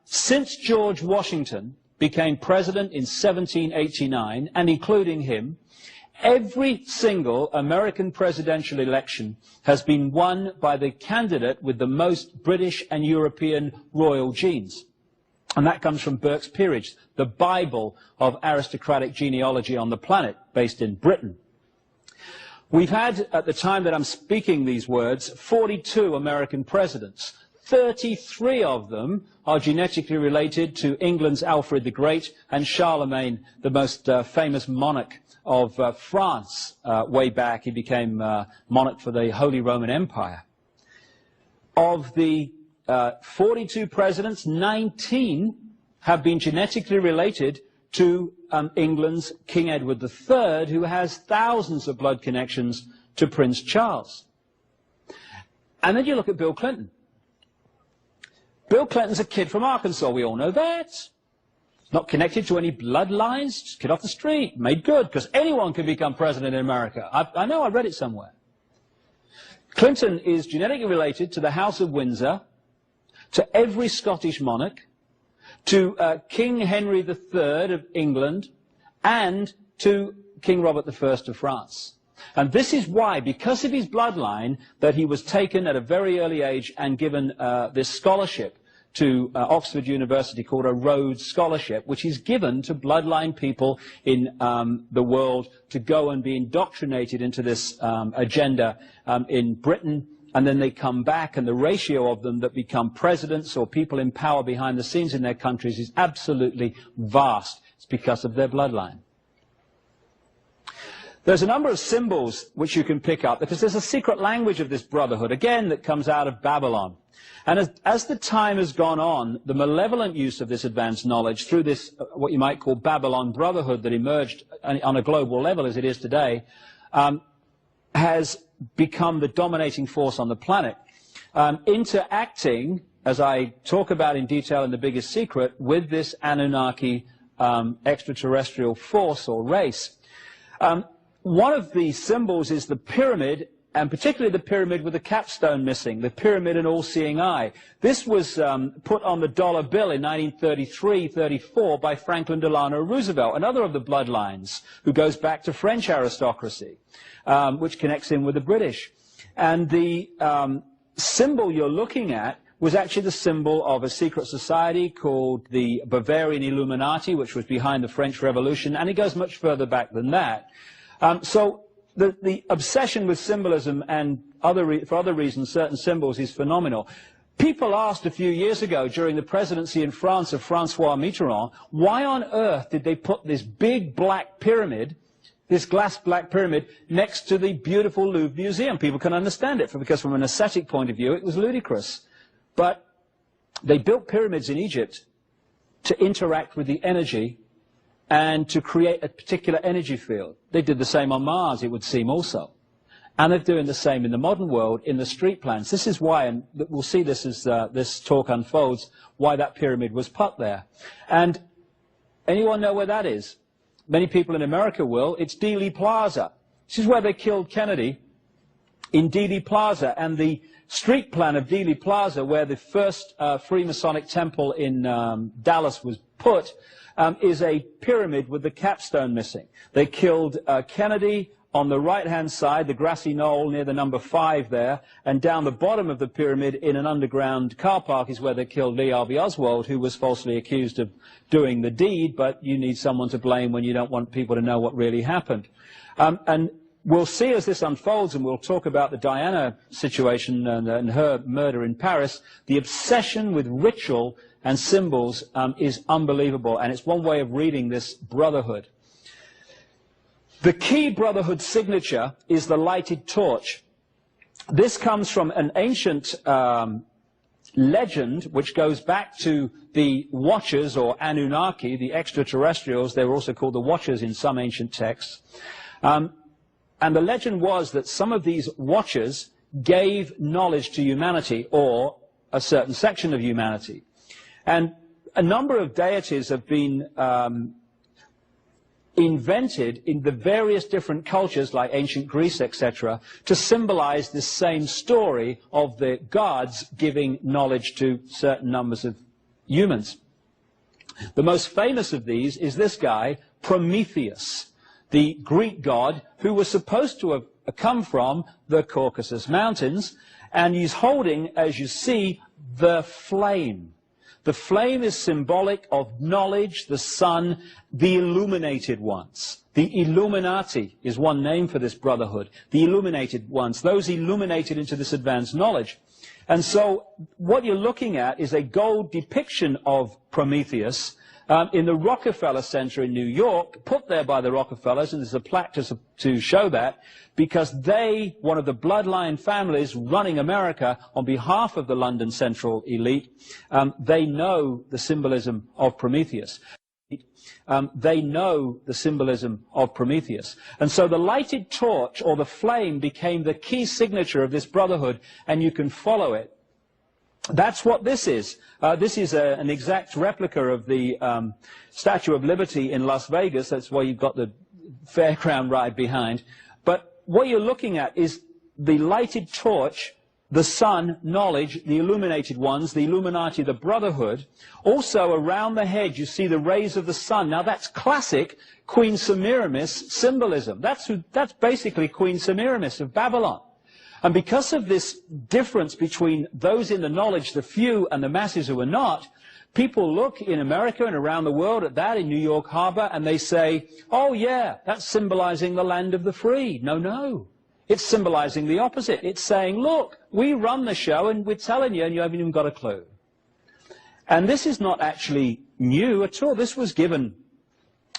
Since George Washington became president in 1789, and including him, every single American presidential election has been won by the candidate with the most British and European royal genes. And that comes from Burke's Peerage, the Bible of aristocratic genealogy on the planet, based in Britain. We've had, at the time that I'm speaking these words, 42 American presidents. 33 of them are genetically related to England's Alfred the Great and Charlemagne, the most famous monarch of France. Way back, he became monarch for the Holy Roman Empire. Of the 42 presidents, 19 have been genetically related to England's King Edward III, who has thousands of blood connections to Prince Charles. And then you look at Bill Clinton. Bill Clinton's a kid from Arkansas, we all know that. Not connected to any bloodlines, just kid off the street, made good, because anyone can become president in America. I know, I read it somewhere. Clinton is genetically related to the House of Windsor, to every Scottish monarch, to King Henry III of England, and to King Robert I of France. And this is why, because of his bloodline, that he was taken at a very early age and given this scholarship to Oxford University called a Rhodes Scholarship, which is given to bloodline people in the world to go and be indoctrinated into this agenda in Britain, and then they come back, and the ratio of them that become presidents or people in power behind the scenes in their countries is absolutely vast. It's because of their bloodline. There's a number of symbols which you can pick up, because there's a secret language of this brotherhood, again, that comes out of Babylon. And as the time has gone on, the malevolent use of this advanced knowledge through this, what you might call Babylon Brotherhood that emerged on a global level as it is today, has become the dominating force on the planet, interacting, as I talk about in detail in The Biggest Secret, with this Anunnaki extraterrestrial force or race. One of the symbols is the pyramid and particularly the pyramid with the capstone missing, the pyramid and all-seeing eye. This was put on the dollar bill in 1933-34 by Franklin Delano Roosevelt, another of the bloodlines, who goes back to French aristocracy, which connects in with the British. And the symbol you're looking at was actually the symbol of a secret society called the Bavarian Illuminati, which was behind the French Revolution, and it goes much further back than that. So the obsession with symbolism and for other reasons, certain symbols, is phenomenal. People asked a few years ago during the presidency in France of François Mitterrand, why on earth did they put this big black pyramid, this glass black pyramid, next to the beautiful Louvre Museum? People can understand it, because from an aesthetic point of view, it was ludicrous. But they built pyramids in Egypt to interact with the energy and to create a particular energy field. They did the same on Mars, it would seem, also. And they're doing the same in the modern world, in the street plans. This is why, and we'll see this as this talk unfolds, why that pyramid was put there. And anyone know where that is? Many people in America will. It's Dealey Plaza. This is where they killed Kennedy, in Dealey Plaza. And the street plan of Dealey Plaza, where the first Freemasonic temple in Dallas was put, is a pyramid with the capstone missing. They killed Kennedy on the right-hand side, the grassy knoll near the number 5 there, and down the bottom of the pyramid in an underground car park is where they killed Lee Harvey Oswald, who was falsely accused of doing the deed, but you need someone to blame when you don't want people to know what really happened. And we'll see as this unfolds, and we'll talk about the Diana situation and her murder in Paris, the obsession with ritual and symbols is unbelievable, and it's one way of reading this brotherhood. The key brotherhood signature is the lighted torch. This comes from an ancient legend which goes back to the Watchers, or Anunnaki, the extraterrestrials. They were also called the Watchers in some ancient texts. And the legend was that some of these Watchers gave knowledge to humanity, or a certain section of humanity. And a number of deities have been invented in the various different cultures, like ancient Greece, etc., to symbolize this same story of the gods giving knowledge to certain numbers of humans. The most famous of these is this guy, Prometheus, the Greek god who was supposed to have come from the Caucasus Mountains, and he's holding, as you see, the flame. The flame is symbolic of knowledge, the sun, the illuminated ones. The Illuminati is one name for this brotherhood. The illuminated ones, those illuminated into this advanced knowledge. And so what you're looking at is a gold depiction of Prometheus in the Rockefeller Center in New York, put there by the Rockefellers, and there's a plaque to show that, because they, one of the bloodline families running America on behalf of the London Central elite, they know the symbolism of Prometheus. They know the symbolism of Prometheus. And so the lighted torch, or the flame, became the key signature of this brotherhood, and you can follow it. That's what this is. This is an exact replica of the Statue of Liberty in Las Vegas. That's why you've got the fairground ride behind. But what you're looking at is the lighted torch, the sun, knowledge, the illuminated ones, the Illuminati, the brotherhood. Also around the head you see the rays of the sun. Now that's classic Queen Semiramis symbolism. That's basically Queen Semiramis of Babylon. And because of this difference between those in the knowledge, the few, and the masses who are not, people look in America and around the world at that in New York Harbor, and they say, oh yeah, that's symbolizing the land of the free. No, no. It's symbolizing the opposite. It's saying, look, we run the show and we're telling you, and you haven't even got a clue. And this is not actually new at all. This was given,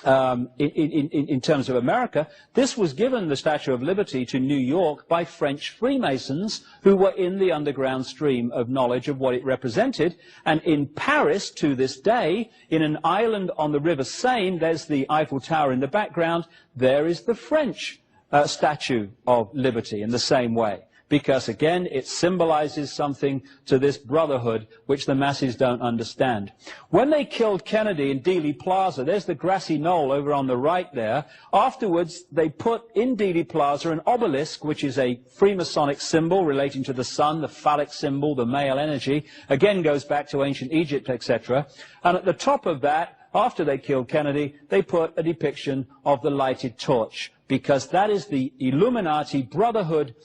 in terms of America, this was given, the Statue of Liberty, to New York by French Freemasons who were in the underground stream of knowledge of what it represented. And in Paris, to this day, in an island on the River Seine, there's the Eiffel Tower in the background, there is the French Statue of Liberty in the same way. because, again, it symbolizes something to this brotherhood which the masses don't understand. When they killed Kennedy in Dealey Plaza, there's the grassy knoll over on the right there. Afterwards, they put in Dealey Plaza an obelisk, which is a Freemasonic symbol relating to the sun, the phallic symbol, the male energy. Again, goes back to ancient Egypt, etc. And at the top of that, after they killed Kennedy, they put a depiction of the lighted torch, because that is the Illuminati Brotherhood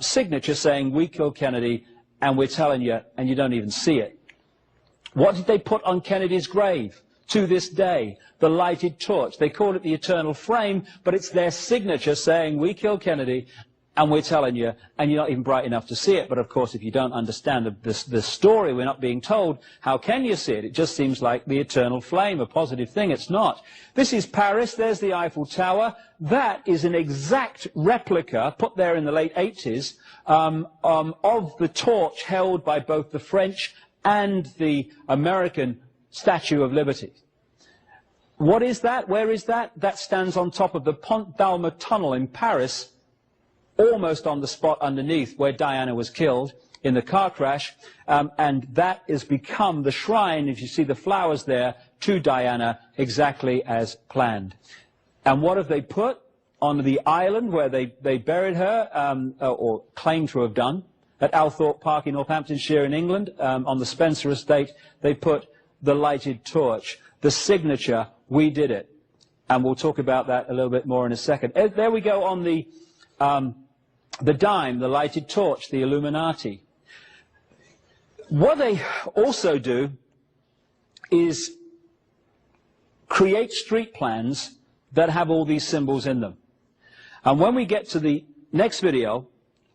signature saying, we killed Kennedy, and we're telling you, and you don't even see it. What did they put on Kennedy's grave? To this day, the lighted torch. They call it the eternal flame, but it's their signature saying, we killed Kennedy, and we're telling you, and you're not even bright enough to see it. But of course, if you don't understand the story, we're not being told, how can you see it? It just seems like the eternal flame, a positive thing. It's not. This is Paris. There's the Eiffel Tower. That is an exact replica, put there in the late 80s, of the torch held by both the French and the American Statue of Liberty. What is that? Where is that? That stands on top of the Pont d'Alma tunnel in Paris, almost on the spot underneath where Diana was killed in the car crash, and that has become the shrine, if you see the flowers there, to Diana, exactly as planned. And what have they put on the island where they buried her, or claimed to have done, at Althorpe Park in Northamptonshire in England, on the Spencer estate? They put the lighted torch, the signature, we did it. And we'll talk about that a little bit more in a second. There we go on the dime, the lighted torch, the Illuminati. What they also do is create street plans that have all these symbols in them. And when we get to the next video,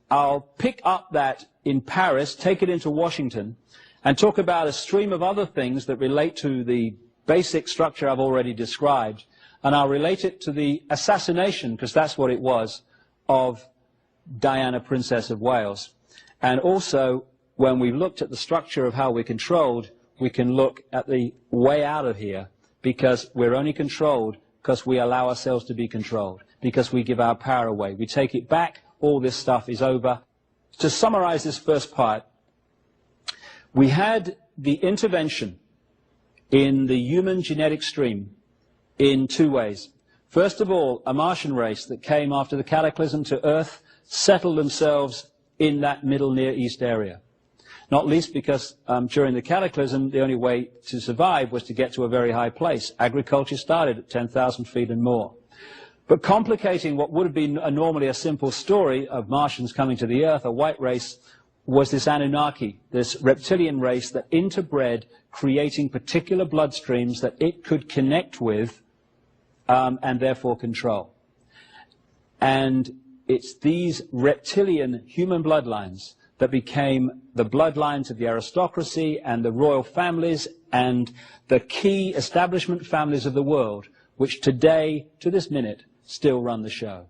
I'll pick up that in Paris, take it into Washington, and talk about a stream of other things that relate to the basic structure I've already described. And I'll relate it to the assassination, because that's what it was, of Diana, Princess of Wales. And also, when we've looked at the structure of how we're controlled, we can look at the way out of here, because we're only controlled because we allow ourselves to be controlled, because we give our power away. We take it back, all this stuff is over. To summarize this first part, we had the intervention in the human genetic stream in two ways. First of all, a Martian race that came after the cataclysm to Earth settled themselves in that Middle Near East area. Not least because during the cataclysm, the only way to survive was to get to a very high place. Agriculture started at 10,000 feet and more. But complicating what would have been normally a simple story of Martians coming to the Earth, a white race, was this Anunnaki, this reptilian race that interbred, creating particular bloodstreams that it could connect with and therefore control. And it's these reptilian human bloodlines that became the bloodlines of the aristocracy and the royal families and the key establishment families of the world, which today, to this minute, still run the show.